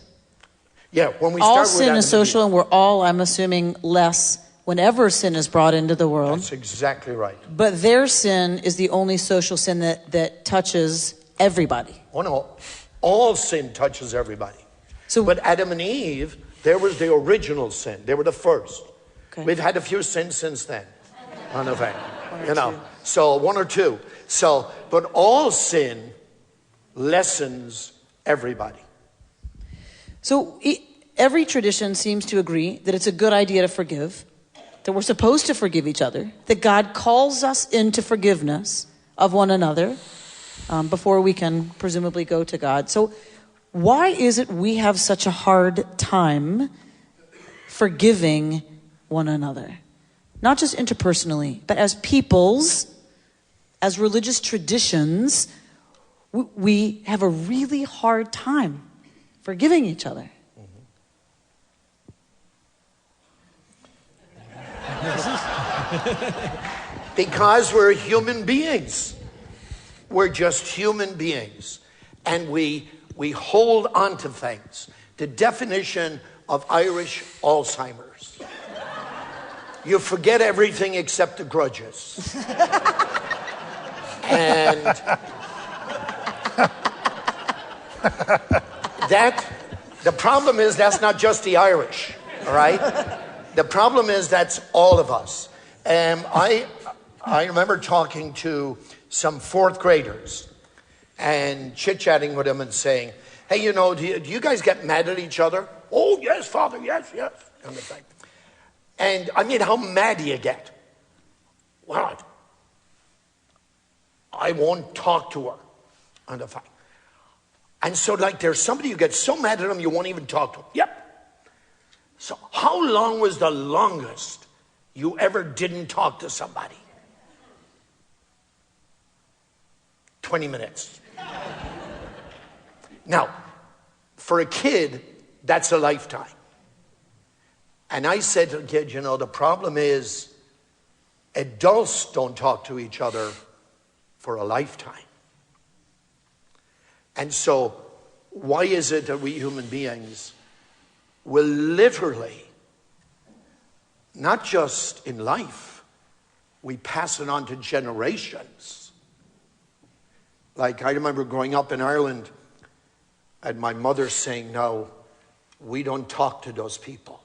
Yeah, when we all start sin is social, and we're all, I'm assuming, less whenever sin is brought into the world. That's exactly right. But their sin is the only social sin that touches everybody. Oh no, all sin touches everybody. So, but Adam and Eve, there was the original sin. They were the first. Okay. We've had a few sins since then. On the fact, you know, so one or two. So, but all sin, lessens everybody. So every tradition seems to agree that it's a good idea to forgive, that we're supposed to forgive each other, that God calls us into forgiveness of one another before we can presumably go to God. So why is it we have such a hard time forgiving one another? Not just interpersonally, but as peoples, as religious traditions, we have a really hard time forgiving each other. Because we're human beings. We're just human beings. And we hold on to things. The definition of Irish Alzheimer's. You forget everything except the grudges. And the problem is that's not just the Irish, all right? The problem is that's all of us. I remember talking to some fourth graders and chit-chatting with them and saying, hey, you know, do you guys get mad at each other? Oh, yes, Father, yes, yes. Kind of thing. And I mean, how mad do you get? Well, I won't talk to her. On the phone. And so, like, there's somebody who gets so mad at them, you won't even talk to them. Yep. So, how long was the longest you ever didn't talk to somebody? 20 minutes. Now, for a kid, that's a lifetime. And I said to the kid, you know, the problem is adults don't talk to each other for a lifetime. And so, why is it that we human beings will literally, not just in life, we pass it on to generations? Like, I remember growing up in Ireland and my mother saying, no, we don't talk to those people.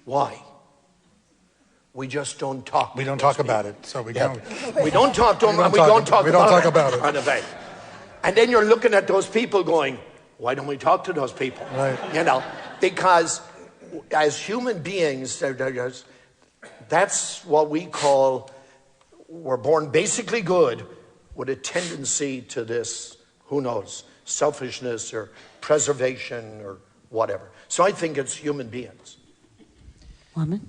Why? We just don't talk. We don't talk about it, so we don't. We don't talk to them, and we don't talk about it. And then you're looking at those people going, why don't we talk to those people? Right. You know, because as human beings, that's what we call, we're born basically good with a tendency to this, who knows, selfishness or preservation or whatever. So I think it's human beings. Mohammed?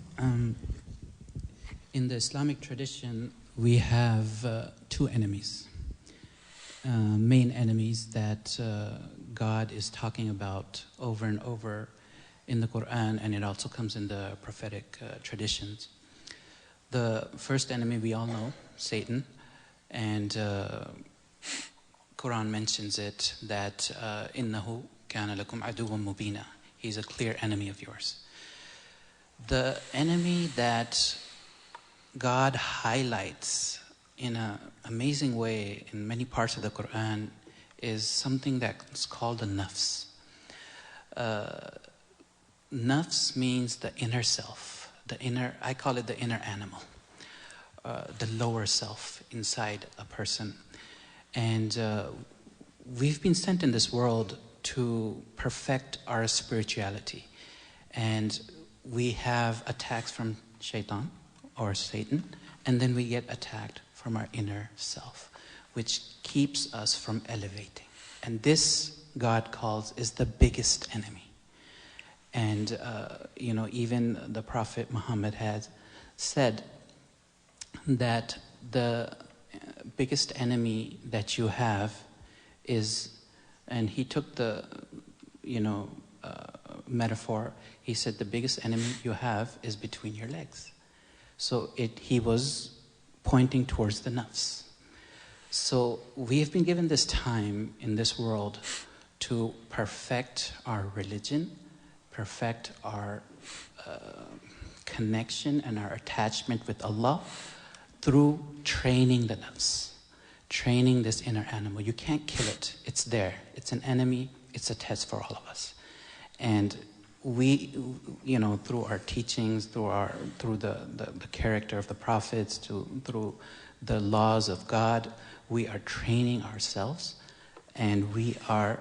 In the Islamic tradition, we have two enemies. Main enemies that God is talking about over and over in the Quran, and it also comes in the prophetic traditions. The first enemy we all know, Satan, and Quran mentions it that innahu kana lakum aduwwan mubina. He's a clear enemy of yours. The enemy that God highlights in an amazing way in many parts of the Quran is something that's called the nafs. Nafs means the inner self, I call it the inner animal, the lower self inside a person. And we've been sent in this world to perfect our spirituality. And we have attacks from shaitan or Satan, and then we get attacked from our inner self, which keeps us from elevating. And this, God calls, is the biggest enemy. And, even the Prophet Muhammad has said that the biggest enemy that you have is, and he took the, metaphor, he said the biggest enemy you have is between your legs. So he was pointing towards the nafs. So we have been given this time in this world to perfect our religion, perfect our connection and our attachment with Allah through training the nafs, training this inner animal. You can't kill it. It's there. It's an enemy. It's a test for all of us. And we, through our teachings, through the character of the prophets, through the laws of God, we are training ourselves, and we are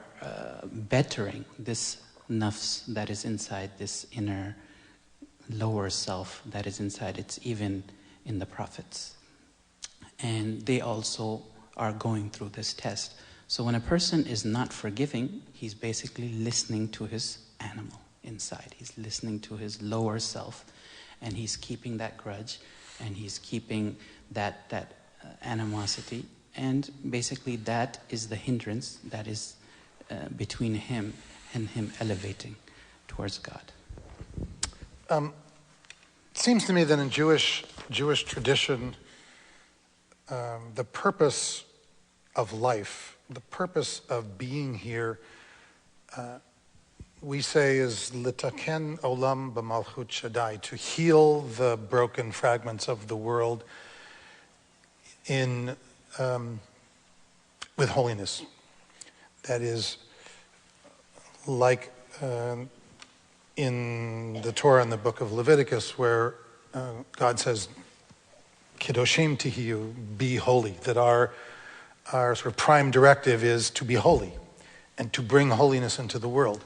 bettering this nafs that is inside, this inner lower self that is inside. It's even in the prophets. And they also are going through this test. So when a person is not forgiving, he's basically listening to his animal inside. He's listening to his lower self, and he's keeping that grudge, and he's keeping that animosity. And basically that is the hindrance that is between him and him elevating towards God. It seems to me that in Jewish tradition, the purpose of life, the purpose of being here, we say is litaken olam b'malchut Shaddai, to heal the broken fragments of the world with holiness. That is, like in the Torah in the book of Leviticus, where God says, Kedoshim tihiyu, be holy, that our sort of prime directive is to be holy and to bring holiness into the world.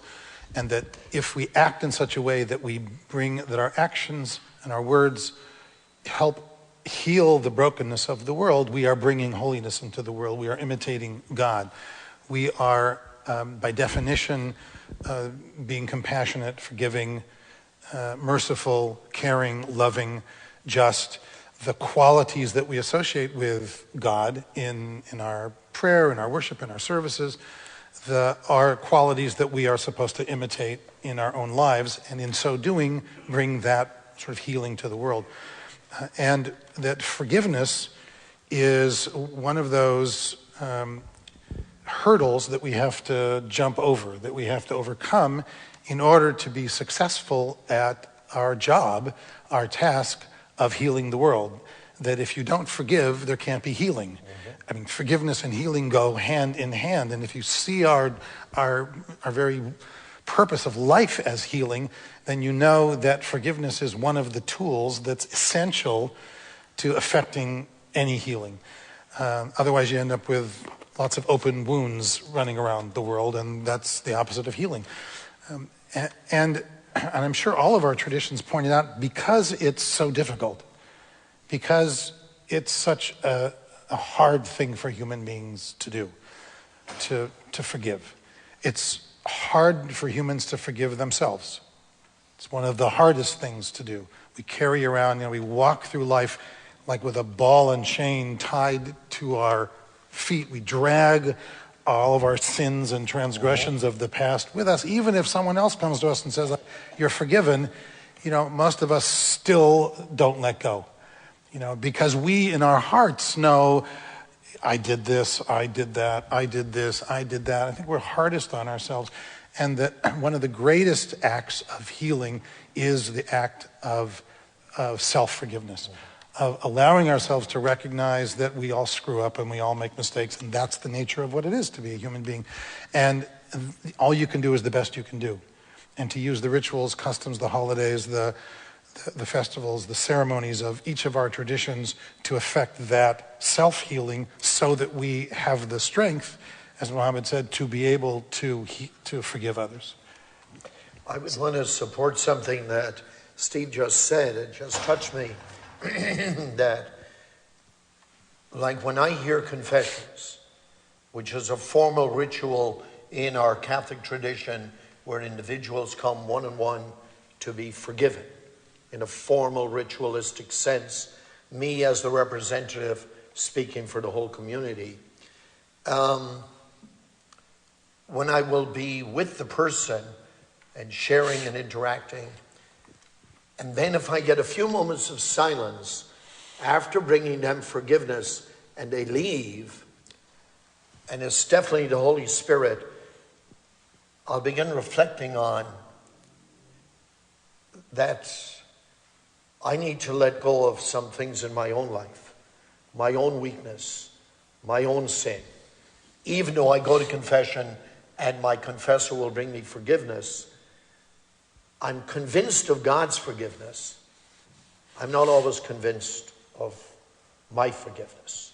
And that if we act in such a way that that our actions and our words help heal the brokenness of the world, we are bringing holiness into the world. We are imitating God. We are, by definition, being compassionate, forgiving, merciful, caring, loving, just, the qualities that we associate with God in our prayer, in our worship, in our services, are qualities that we are supposed to imitate in our own lives, and in so doing, bring that sort of healing to the world. And that forgiveness is one of those hurdles that we have to jump over, that we have to overcome in order to be successful at our job, our task of healing the world. That if you don't forgive, there can't be healing. Mm-hmm. I mean, forgiveness and healing go hand in hand. And if you see our very purpose of life as healing, then you know that forgiveness is one of the tools that's essential to affecting any healing. Otherwise, you end up with lots of open wounds running around the world, and that's the opposite of healing. And I'm sure all of our traditions pointed out, because it's so difficult, because it's such a hard thing for human beings to do, to forgive. It's hard for humans to forgive themselves. It's one of the hardest things to do. We carry around, we walk through life like with a ball and chain tied to our feet. We drag all of our sins and transgressions of the past with us. Even if someone else comes to us and says, you're forgiven, most of us still don't let go. Because we in our hearts know, I did this, I did that, I did this, I did that. I think we're hardest on ourselves. And that one of the greatest acts of healing is the act of self-forgiveness, of allowing ourselves to recognize that we all screw up and we all make mistakes, and that's the nature of what it is to be a human being. And all you can do is the best you can do. And to use the rituals, customs, the holidays, the festivals, the ceremonies of each of our traditions to affect that self-healing, so that we have the strength, as Muhammad said, to be able to forgive others. I would want to support something that Steve just said. It just touched me. That, like when I hear confessions, which is a formal ritual in our Catholic tradition where individuals come one-on-one to be forgiven in a formal ritualistic sense, me as the representative speaking for the whole community, when I will be with the person and sharing and interacting, and then if I get a few moments of silence after bringing them forgiveness and they leave, and it's definitely the Holy Spirit, I'll begin reflecting on that I need to let go of some things in my own life, my own weakness, my own sin. Even though I go to confession and my confessor will bring me forgiveness, I'm convinced of God's forgiveness. I'm not always convinced of my forgiveness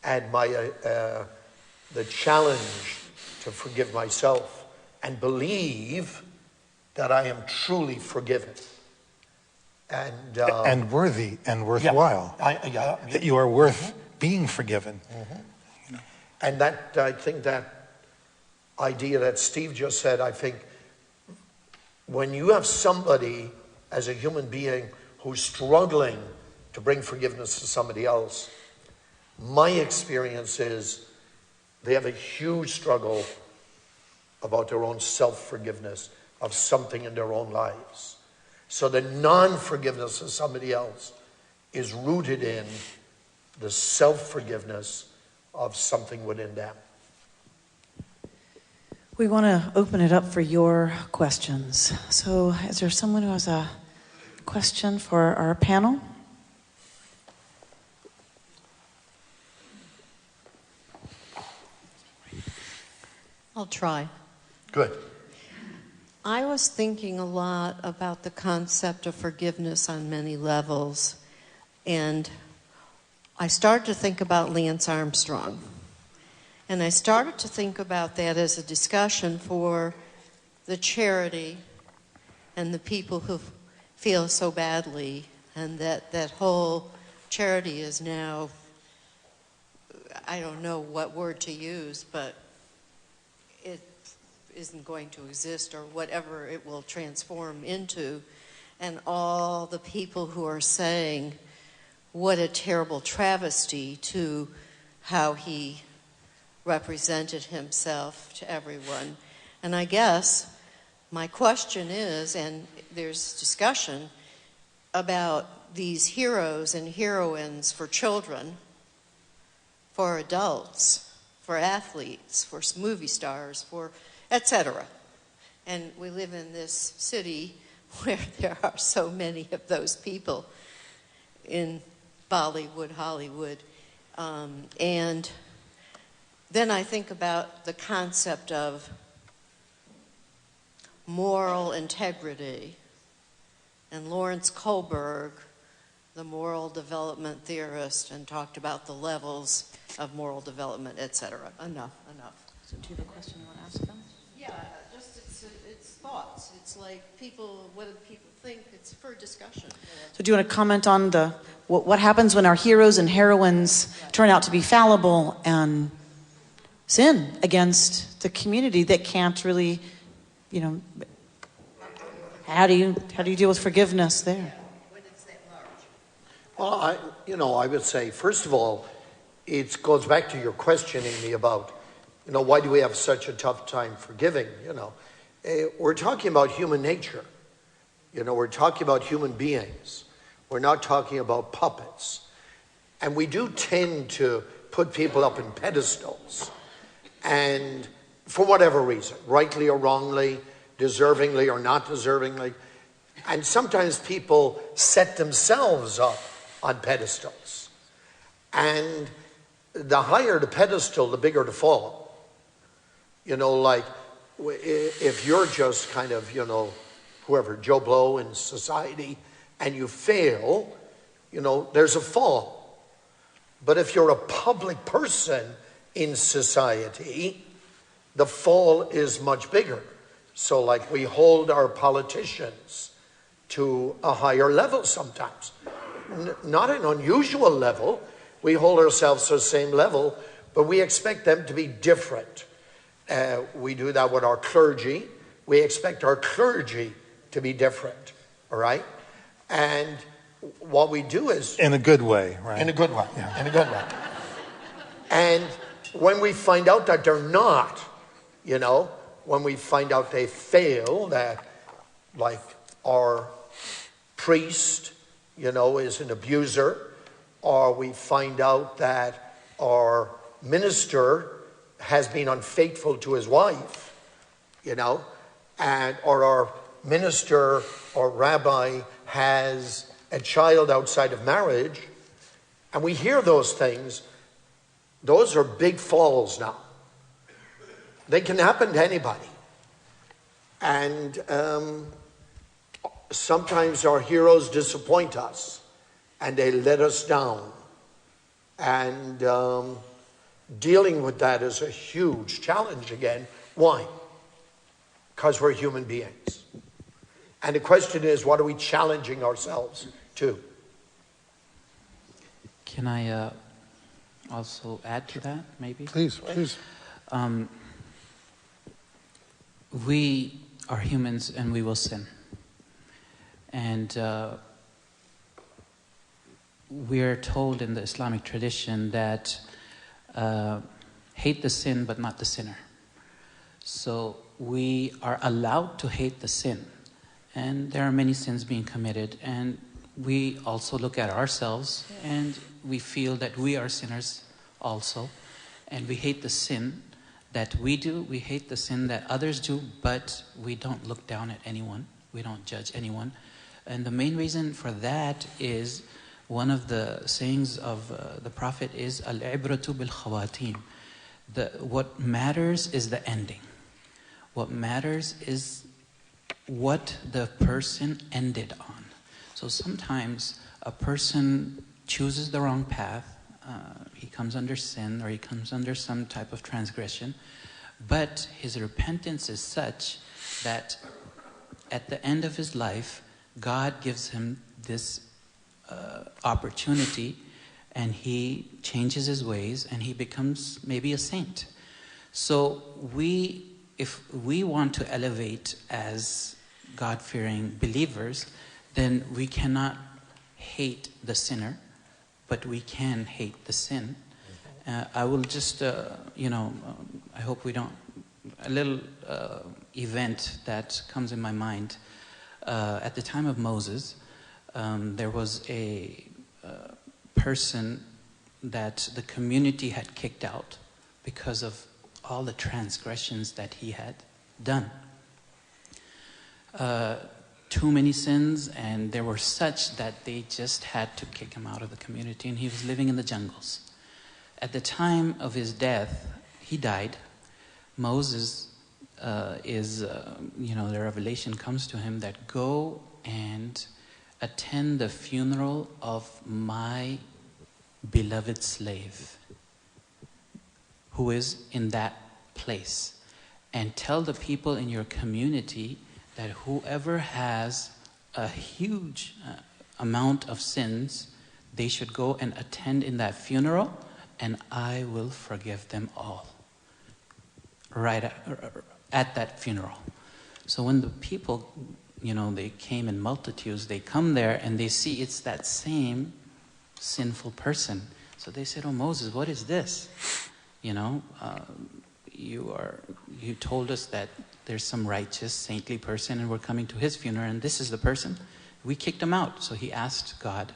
and the challenge to forgive myself and believe that I am truly forgiven. And worthy and worthwhile. That you are worth being forgiven. You know. And that, I think that idea that Steve just said, I think when you have somebody as a human being who's struggling to bring forgiveness to somebody else, my experience is they have a huge struggle about their own self-forgiveness of something in their own lives. So the non-forgiveness of somebody else is rooted in the self-forgiveness of something within them. We want to open it up for your questions. So is there someone who has a question for our panel? I'll try. Good. I was thinking a lot about the concept of forgiveness on many levels, and I started to think about Lance Armstrong. And I started to think about that as a discussion for the charity and the people who feel so badly, and that whole charity is now, I don't know what word to use, but it isn't going to exist, or whatever it will transform into. And all the people who are saying what a terrible travesty to how he represented himself to everyone. And I guess my question is, and there's discussion about these heroes and heroines for children, for adults, for athletes, for movie stars, for etc. And we live in this city where there are so many of those people in Bollywood, Hollywood. And then I think about the concept of moral integrity. And Lawrence Kohlberg, the moral development theorist, and talked about the levels of moral development, etc. Enough. So do you have a question you want to ask them? Yeah, just it's thoughts. It's like people, what do people think? It's for discussion. So do you want to comment on what happens when our heroes and heroines turn out to be fallible and sin against the community that can't really, how do you deal with forgiveness there? When it's that large. Well, I would say, first of all, it goes back to your questioning me about, why do we have such a tough time forgiving? We're talking about human nature. We're talking about human beings. We're not talking about puppets. And we do tend to put people up in pedestals. And for whatever reason, rightly or wrongly, deservingly or not deservingly. And sometimes people set themselves up on pedestals. And the higher the pedestal, the bigger the fall. Like if you're just kind of, whoever, Joe Blow in society, and you fail, there's a fall. But if you're a public person in society, the fall is much bigger. So like we hold our politicians to a higher level sometimes. Not an unusual level. We hold ourselves to the same level, but we expect them to be different. We do that with our clergy. We expect our clergy to be different, all right? And what we do is... In a good way, right? In a good way, yeah. In a good way. And when we find out that they're not, when we find out they fail, that like our priest, is an abuser, or we find out that our minister has been unfaithful to his wife, or our minister or rabbi has a child outside of marriage, and we hear those things, those are big falls now. They can happen to anybody. And sometimes our heroes disappoint us and they let us down. And dealing with that is a huge challenge again. Why? Because we're human beings. And the question is, what are we challenging ourselves to? Can I also add to that, maybe? Please, please. We are humans and we will sin. And we're told in the Islamic tradition that hate the sin but not the sinner. So we are allowed to hate the sin. And there are many sins being committed. And we also look at ourselves and we feel that we are sinners also. And we hate the sin that we do. We hate the sin that others do, but we don't look down at anyone. We don't judge anyone. And the main reason for that is one of the sayings of the Prophet is al-ibratu bil khawatim. What matters is the ending. What matters is what the person ended on. So sometimes a person chooses the wrong path. He comes under sin or he comes under some type of transgression. But his repentance is such that at the end of his life, God gives him this opportunity and he changes his ways and he becomes maybe a saint. So if we want to elevate as God-fearing believers, then we cannot hate the sinner, but we can hate the sin. I will just, I hope we don't, a little event that comes in my mind. At the time of Moses, there was a person that the community had kicked out because of all the transgressions that he had done. Too many sins, and they were such that they just had to kick him out of the community, and he was living in the jungles. At the time of his death, he died. Moses the revelation comes to him that go and attend the funeral of my beloved slave who is in that place, and tell the people in your community that whoever has a huge amount of sins, they should go and attend in that funeral, and I will forgive them all. Right at that funeral. So when the people, they came in multitudes, they come there and they see it's that same sinful person. So they said, "Oh, Moses, what is this? You told us that there's some righteous, saintly person and we're coming to his funeral and this is the person. We kicked him out." So he asked God,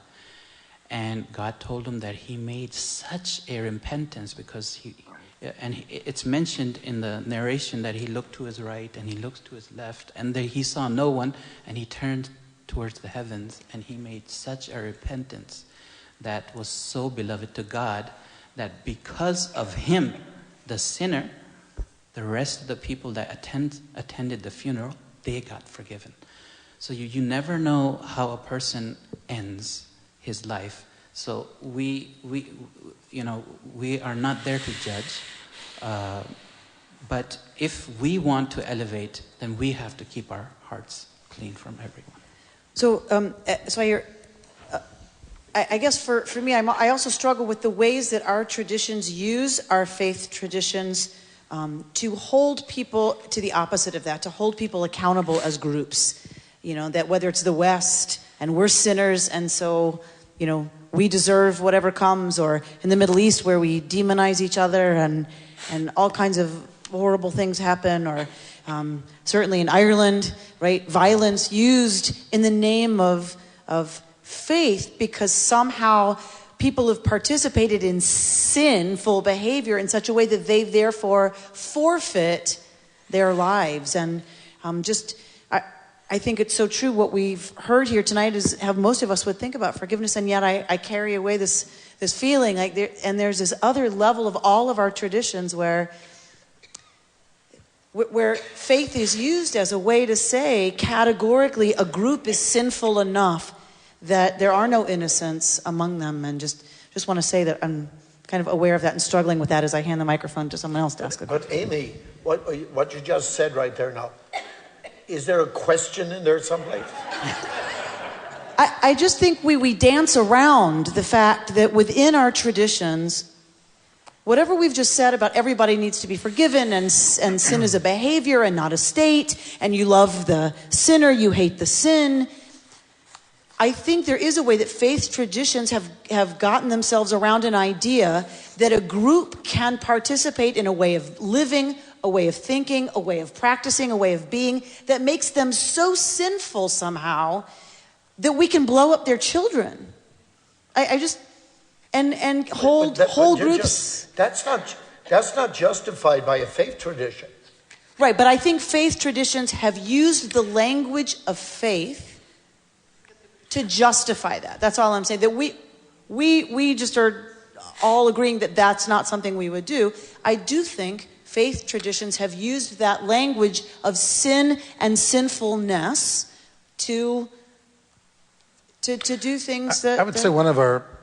and God told him that he made such a repentance because it's mentioned in the narration that he looked to his right and he looked to his left and there he saw no one, and he turned towards the heavens and he made such a repentance that was so beloved to God that because of him, the sinner, the rest of the people that attended the funeral, they got forgiven. So you never know how a person ends his life. So we are not there to judge. But if we want to elevate, then we have to keep our hearts clean from everyone. So I guess for me, I also struggle with the ways that our traditions use our faith traditions to hold people to the opposite of that, to hold people accountable as groups. That whether it's the West and we're sinners and so, we deserve whatever comes, or in the Middle East where we demonize each other and all kinds of horrible things happen, or certainly in Ireland, right? Violence used in the name of faith because somehow people have participated in sinful behavior in such a way that they therefore forfeit their lives. And I think it's so true what we've heard here tonight is how most of us would think about forgiveness, and yet I carry away this feeling there's this other level of all of our traditions where where faith is used as a way to say categorically a group is sinful enough that there are no innocents among them. And just want to say that I'm kind of aware of that and struggling with that as I hand the microphone to someone else to ask a question. But Amy, what you just said right there now, is there a question in there someplace? I just think we dance around the fact that within our traditions, whatever we've just said about everybody needs to be forgiven and sin is a behavior and not a state, and you love the sinner, you hate the sin, I think there is a way that faith traditions have gotten themselves around an idea that a group can participate in a way of living, a way of thinking, a way of practicing, a way of being that makes them so sinful somehow that we can blow up their children. I just whole groups. That's not justified by a faith tradition. Right, but I think faith traditions have used the language of faith to justify that. That's all I'm saying. That we just are all agreeing that that's not something we would do. I do think faith traditions have used that language of sin and sinfulness to do things that... I would say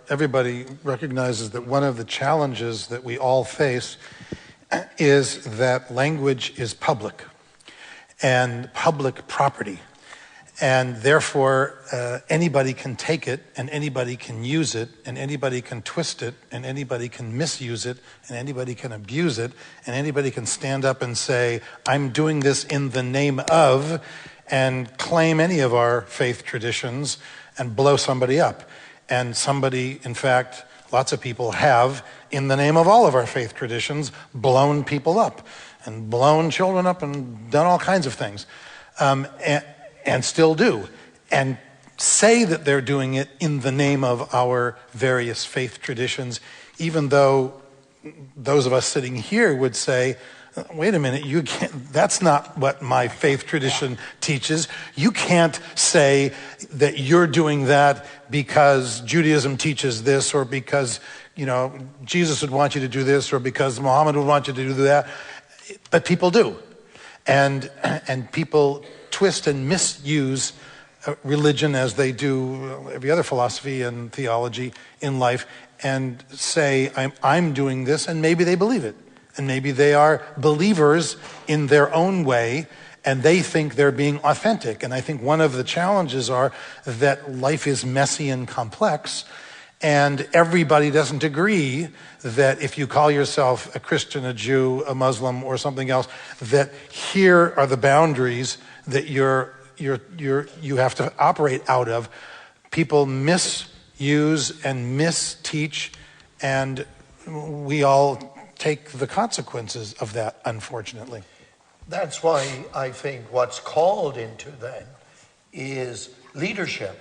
everybody recognizes that one of the challenges that we all face is that language is public and public property. And therefore, anybody can take it, and anybody can use it, and anybody can twist it, and anybody can misuse it, and anybody can abuse it, and anybody can stand up and say, I'm doing this in the name of, and claim any of our faith traditions and blow somebody up. And somebody, in fact, lots of people have, in the name of all of our faith traditions, blown people up, and blown children up, and done all kinds of things. And still do, and say that they're doing it in the name of our various faith traditions, even though those of us sitting here would say, wait a minute, you can't, that's not what my faith tradition teaches. You can't say that you're doing that because Judaism teaches this, or because, Jesus would want you to do this, or because Muhammad would want you to do that. But people do. And people twist and misuse religion as they do every other philosophy and theology in life, and say, I'm doing this, and maybe they believe it. And maybe they are believers in their own way, and they think they're being authentic. And I think one of the challenges are that life is messy and complex, and everybody doesn't agree that if you call yourself a Christian, a Jew, a Muslim, or something else, that here are the boundaries that you have to operate out of. People misuse and misteach, and we all take the consequences of that, unfortunately. That's why I think what's called into then is leadership.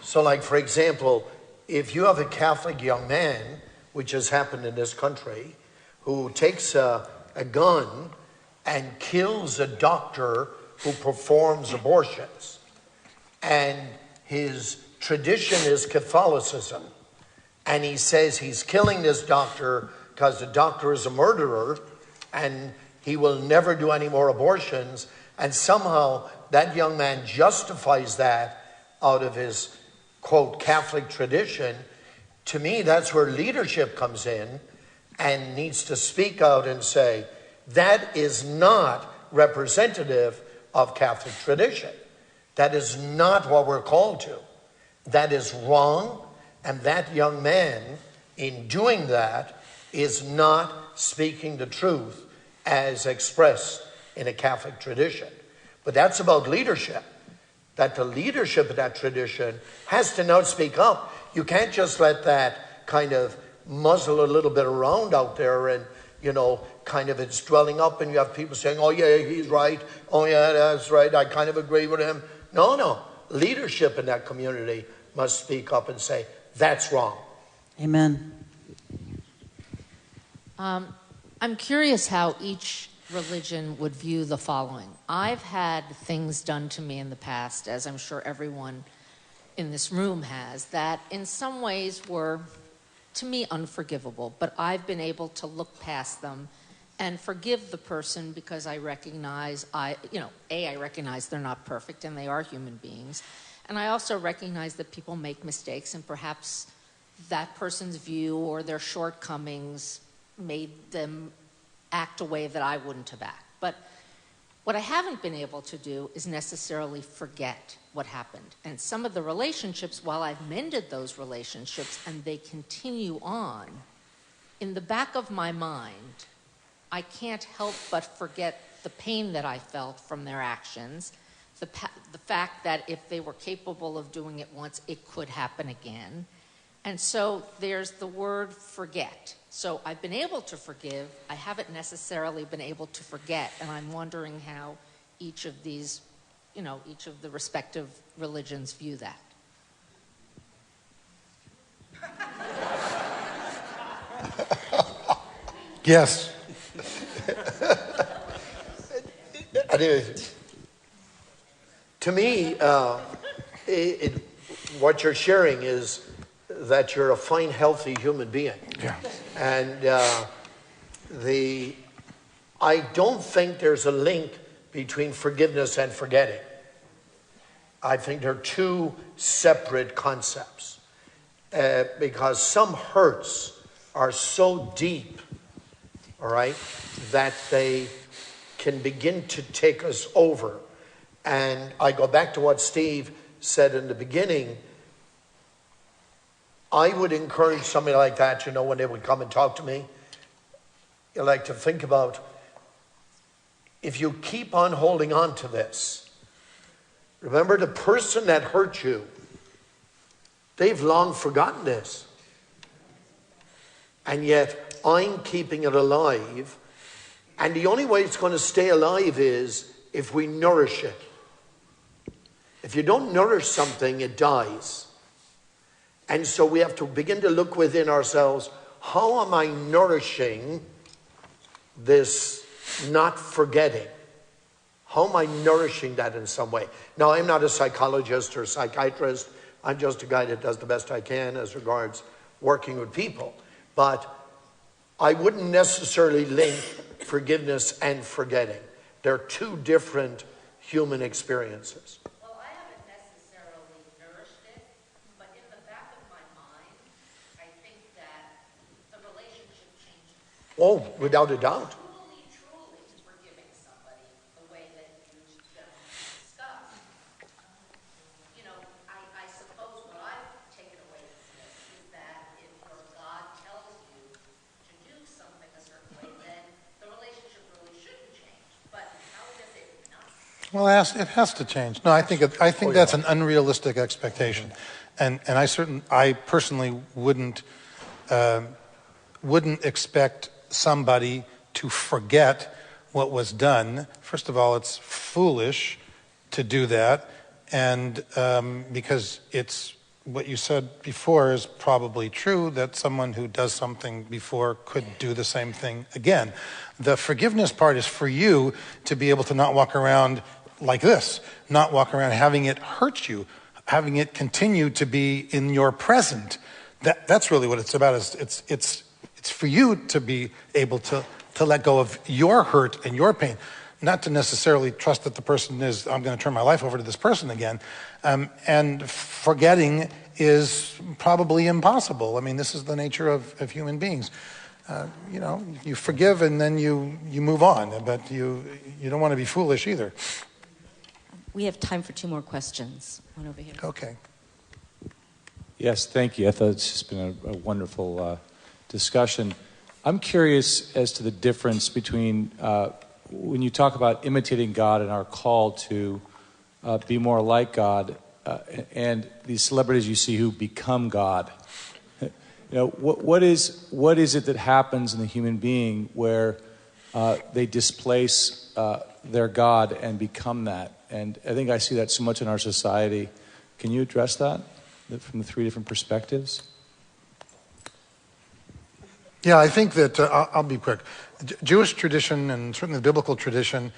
So like, for example, if you have a Catholic young man, which has happened in this country, who takes a gun and kills a doctor who performs abortions, and his tradition is Catholicism, and he says he's killing this doctor because the doctor is a murderer and he will never do any more abortions, and somehow that young man justifies that out of his, quote, Catholic tradition. To me, that's where leadership comes in and needs to speak out and say, that is not representative of Catholic tradition. That is not what we're called to. That is wrong, and that young man, in doing that, is not speaking the truth as expressed in a Catholic tradition. But that's about leadership, that the leadership of that tradition has to now speak up. You can't just let that kind of muzzle a little bit around out there, and, kind of it's dwelling up, and you have people saying, oh yeah, he's right, oh yeah, that's right, I kind of agree with him. No. Leadership in that community must speak up and say, that's wrong. Amen. I'm curious how each religion would view the following. I've had things done to me in the past, as I'm sure everyone in this room has, that in some ways were, to me, unforgivable, but I've been able to look past them and forgive the person because I recognize I recognize they're not perfect and they are human beings. And I also recognize that people make mistakes, and perhaps that person's view or their shortcomings made them act a way that I wouldn't have acted. But what I haven't been able to do is necessarily forget what happened. And some of the relationships, while I've mended those relationships and they continue on, in the back of my mind, I can't help but forget the pain that I felt from their actions, the fact that if they were capable of doing it once, it could happen again. And so there's the word forget. So I've been able to forgive. I haven't necessarily been able to forget. And I'm wondering how each of these, each of the respective religions view that. Yes. To me, what you're sharing is that you're a fine, healthy human being. Yeah. And I don't think there's a link between forgiveness and forgetting. I think they're two separate concepts. Because some hurts are so deep, all right, that they can begin to take us over. And I go back to what Steve said in the beginning. I would encourage somebody like that, when they would come and talk to me, you like to think about, if you keep on holding on to this, remember the person that hurt you, they've long forgotten this. And yet I'm keeping it alive. And the only way it's going to stay alive is if we nourish it. If you don't nourish something, it dies. And so we have to begin to look within ourselves, how am I nourishing this not forgetting? How am I nourishing that in some way? Now, I'm not a psychologist or psychiatrist. I'm just a guy that does the best I can as regards working with people. But I wouldn't necessarily link forgiveness and forgetting. They're two different human experiences. Well, I haven't necessarily nourished it, but in the back of my mind, I think that the relationship changed. Oh, without a doubt. Truly forgiving somebody the way that you just discussed. I suppose what I've taken away from this is that if your God tells you to do something a certain way, then the relationship really shouldn't change. But how does it not? Well, it has to change. No, I think that's an unrealistic expectation, and I personally wouldn't expect somebody to forget what was done. First of all, it's foolish to do that, and because it's what you said before is probably true, that someone who does something before could do the same thing again. The forgiveness part is for you to be able to not walk around like this, not walk around having it hurt you, having it continue to be in your present. That's really what it's about. It's for you to be able to let go of your hurt and your pain, not to necessarily trust that the person is, I'm going to turn my life over to this person again. And forgetting is probably impossible. I mean, this is the nature of human beings. You forgive and then you move on, but you don't want to be foolish either. We have time for 2 more questions. One over here. Okay. Yes, thank you. I thought it's just been a wonderful discussion. I'm curious as to the difference between when you talk about imitating God and our call to be more like God, and these celebrities you see who become God. What is it that happens in the human being where they displace their God and become that? And I think I see that so much in our society. Can you address that from the 3 different perspectives? Yeah, I think that, I'll be quick. Jewish tradition and certainly the biblical tradition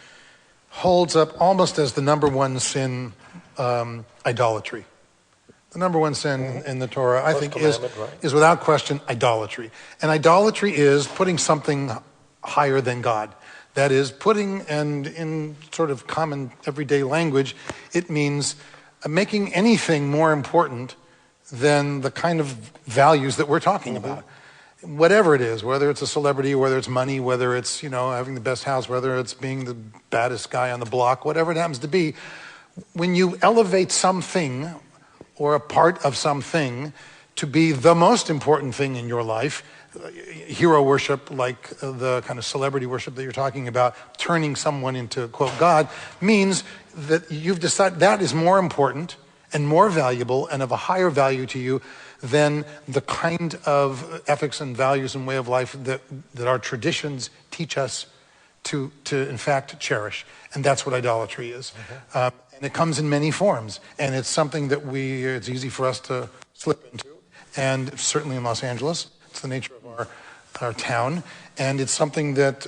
holds up almost as the number one sin, idolatry. The number one sin in the Torah, I think, is without question idolatry. And idolatry is putting something higher than God. That is putting, and in sort of common everyday language, it means making anything more important than the kind of values that we're talking about. Whatever it is, whether it's a celebrity, whether it's money, whether it's, having the best house, whether it's being the baddest guy on the block, whatever it happens to be, when you elevate something or a part of something to be the most important thing in your life, hero worship, like the kind of celebrity worship that you're talking about, turning someone into, quote, God, means that you've decided that is more important and more valuable and of a higher value to you than the kind of ethics and values and way of life that our traditions teach us to in fact cherish. And that's what idolatry is. And it comes in many forms. And it's something that it's easy for us to slip into. And certainly in Los Angeles, it's the nature of our town. And it's something that's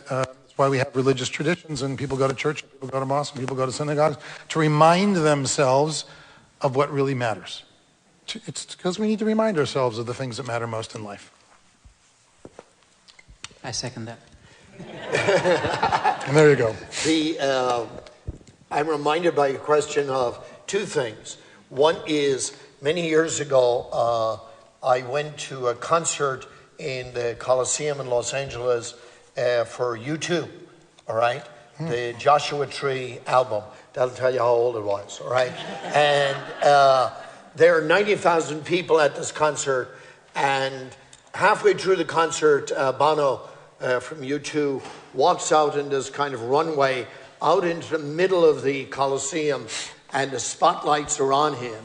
why we have religious traditions, and people go to church, and people go to mosques, and people go to synagogues, to remind themselves of what really matters. It's because we need to remind ourselves of the things that matter most in life. I second that. And there you go. I'm reminded by a question of two things. One is, many years ago, I went to a concert in the Coliseum in Los Angeles for U2, all right? The Joshua Tree album. That'll tell you how old it was, all right? And there are 90,000 people at this concert, and halfway through the concert, Bono from U2 walks out in this kind of runway out into the middle of the Coliseum, and the spotlights are on him,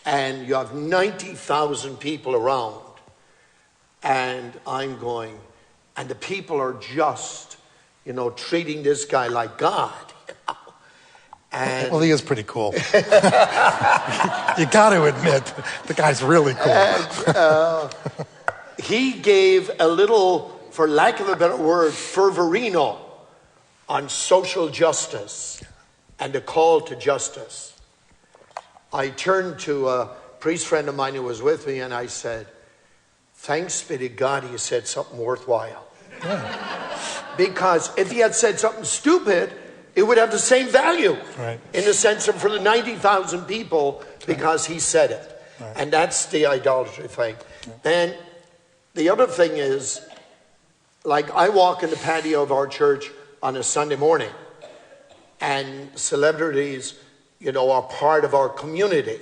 and you have 90,000 people around. And I'm going, and the people are just, treating this guy like God. And well, he is pretty cool. You got to admit, the guy's really cool. And, he gave a little, for lack of a better word, fervorino on social justice and a call to justice. I turned to a priest friend of mine who was with me, and I said, thanks be to God he said something worthwhile. Yeah. Because if he had said something stupid, it would have the same value, right, in the sense of for the 90,000 people, because he said it. Right. And that's the idolatry thing. Yeah. And the other thing is, like, I walk in the patio of our church on a Sunday morning, and celebrities, are part of our community.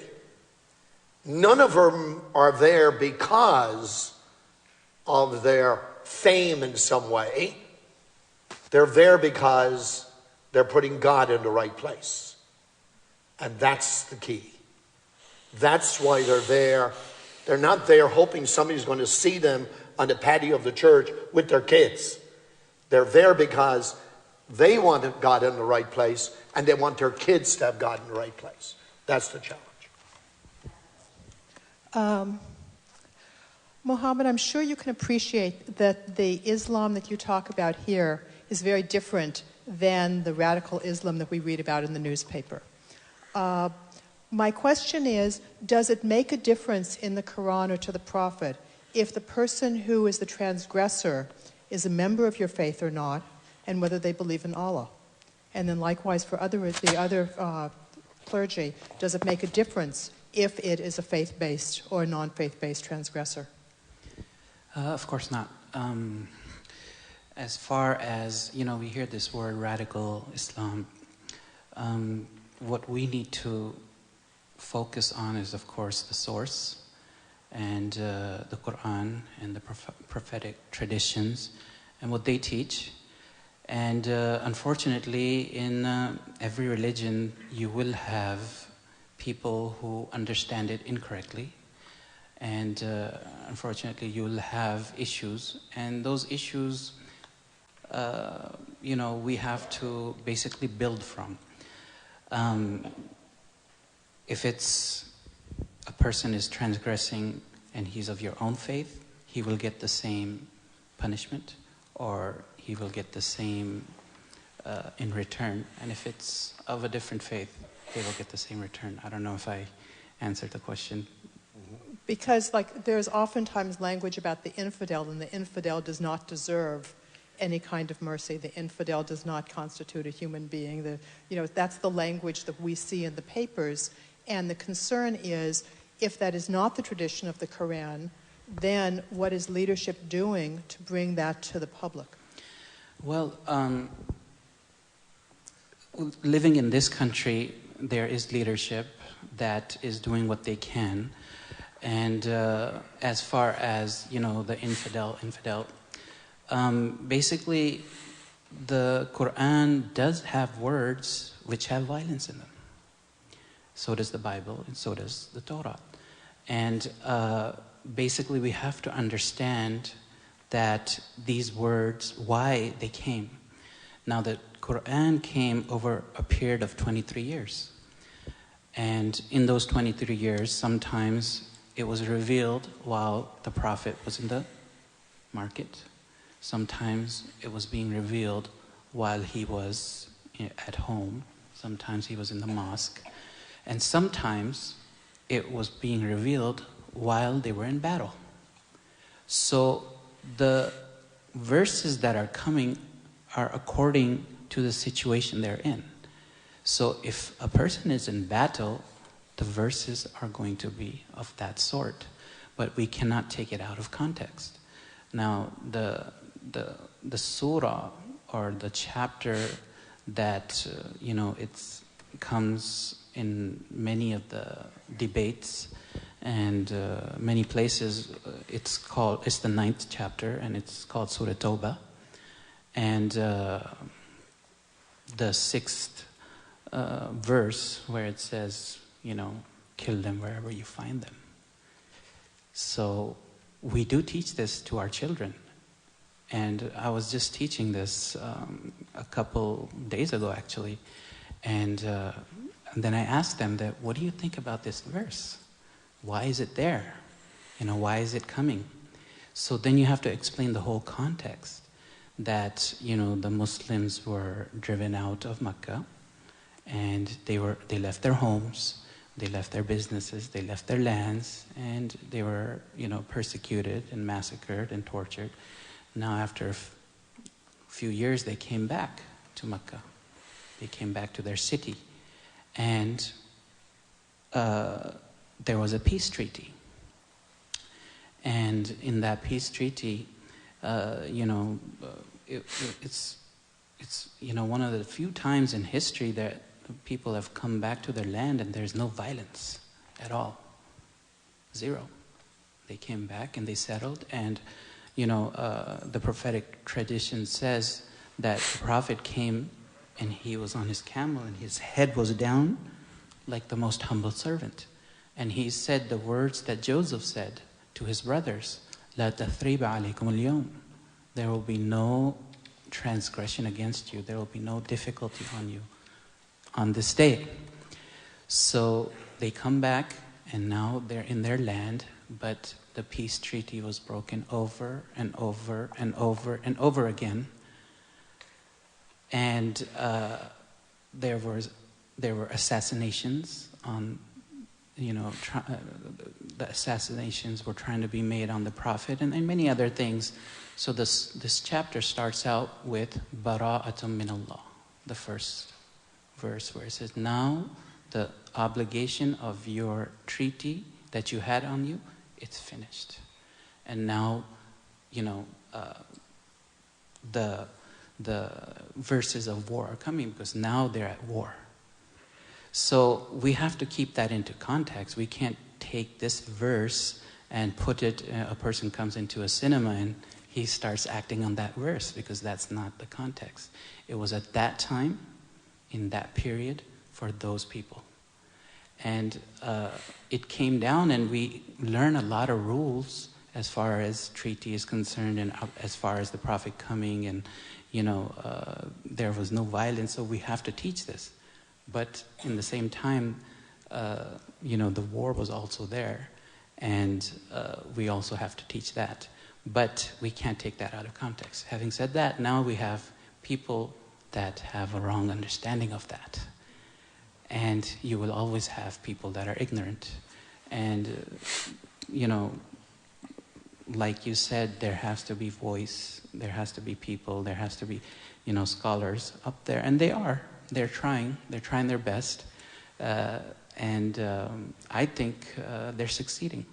None of them are there because of their fame in some way. They're there because they're putting God in the right place. And that's the key. That's why they're there. They're not there hoping somebody's going to see them on the patio of the church with their kids. They're there because they want God in the right place, and they want their kids to have God in the right place. That's the challenge. Mohammed, I'm sure you can appreciate that the Islam that you talk about here is very different than the radical Islam that we read about in the newspaper. My question is, does it make a difference in the Quran or to the Prophet if the person who is the transgressor is a member of your faith or not, and whether they believe in Allah? And then likewise for the other clergy, does it make a difference if it is a faith-based or a non-faith-based transgressor? Of course not. As far as, we hear this word radical Islam, what we need to focus on is, of course, the source and the Quran and the prophetic traditions and what they teach. And unfortunately, in every religion, you will have people who understand it incorrectly. And unfortunately, you will have issues. And those issues, we have to basically build from. If it's a person is transgressing and he's of your own faith, he will get the same punishment, or he will get the same in return. And if it's of a different faith, they will get the same return. I don't know if I answered the question. Because there's oftentimes language about the infidel, and the infidel does not deserve any kind of mercy. The infidel does not constitute a human being. That's the language that we see in the papers. And the concern is, if that is not the tradition of the Quran, then what is leadership doing to bring that to the public? Well, living in this country, there is leadership that is doing what they can. And as far as, the infidel, basically the Quran does have words which have violence in them. So does the Bible, and so does the Torah. And basically we have to understand that these words, why they came. Now the Quran came over a period of 23 years. And in those 23 years, sometimes it was revealed while the Prophet was in the market. Sometimes it was being revealed while he was at home. Sometimes he was in the mosque. And sometimes it was being revealed while they were in battle. So the verses that are coming are according to the situation they're in. So if a person is in battle, the verses are going to be of that sort. But we cannot take it out of context. Now, the surah or the chapter that, it comes in many of the debates and many places, it's the 9th chapter, and it's called Surah Tawbah. And the 6th verse where it says, kill them wherever you find them. So we do teach this to our children. And I was just teaching this a couple days ago, actually. And then I asked them that, what do you think about this verse? Why is it there? Why is it coming? So then you have to explain the whole context. That, the Muslims were driven out of Mecca. And they left their homes, they left their businesses, they left their lands, and they were, persecuted and massacred and tortured. Now after a few years, they came back to Mecca. They came back to their city. And there was a peace treaty. And in that peace treaty, it's one of the few times in history that people have come back to their land and there's no violence at all. Zero. They came back and they settled, and the prophetic tradition says that the Prophet came and he was on his camel and his head was down like the most humble servant. And he said the words that Joseph said to his brothers, "La tathriba alaykum al-yawm." There will be no transgression against you. There will be no difficulty on you on this day. So they come back, and now they're in their land, but the peace treaty was broken over and over and over and over again. And there were assassinations on, the assassinations were trying to be made on the Prophet and many other things. So this chapter starts out with Bara'atun min Allah, the first verse where it says, now the obligation of your treaty that you had on you, it's finished. And now, the verses of war are coming because now they're at war. So we have to keep that into context. We can't take this verse and put it, a person comes into a cinema and he starts acting on that verse, because that's not the context. It was at that time, in that period, for those people. And it came down, and we learn a lot of rules as far as treaty is concerned, and as far as the Prophet coming, and there was no violence, so we have to teach this. But in the same time, the war was also there, and we also have to teach that. But we can't take that out of context. Having said that, now we have people that have a wrong understanding of that. And you will always have people that are ignorant. And, like you said, there has to be voice, there has to be people, there has to be, scholars up there, and they are. They're trying their best, and I think they're succeeding,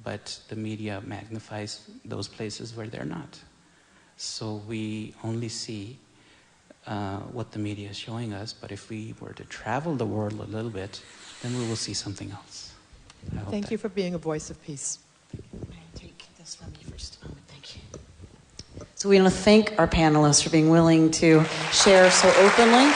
but the media magnifies those places where they're not. So we only see what the media is showing us, but if we were to travel the world a little bit, then we will see something else. Thank you for being a voice of peace. Take this from me first. Oh, thank you. So we want to thank our panelists for being willing to share so openly.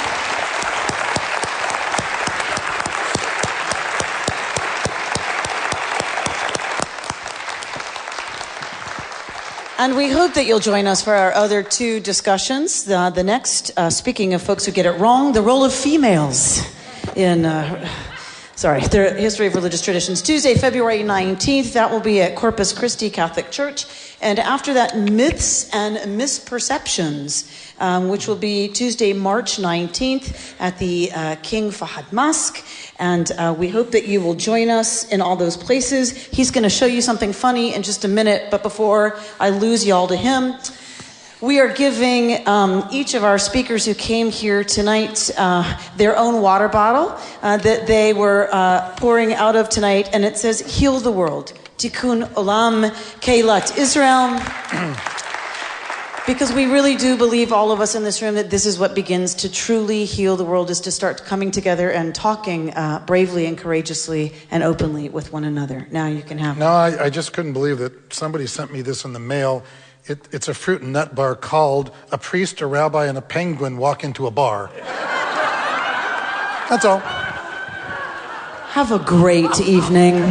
And we hope that you'll join us for our other two discussions. The next, speaking of folks who get it wrong, the role of females in... the history of religious traditions. Tuesday, February 19th, that will be at Corpus Christi Catholic Church. And after that, myths and misperceptions, which will be Tuesday, March 19th at the King Fahad Mosque. And we hope that you will join us in all those places. He's going to show you something funny in just a minute. But before I lose y'all to him, we are giving each of our speakers who came here tonight their own water bottle that they were pouring out of tonight, and it says, "Heal the world, Tikkun Olam, Keilat Israel." Because we really do believe, all of us in this room, that this is what begins to truly heal the world, is to start coming together and talking bravely and courageously and openly with one another. Now you can have it. No, I just couldn't believe that somebody sent me this in the mail. It's a fruit and nut bar called "A Priest, a Rabbi, and a Penguin Walk into a Bar." That's all. Have a great evening.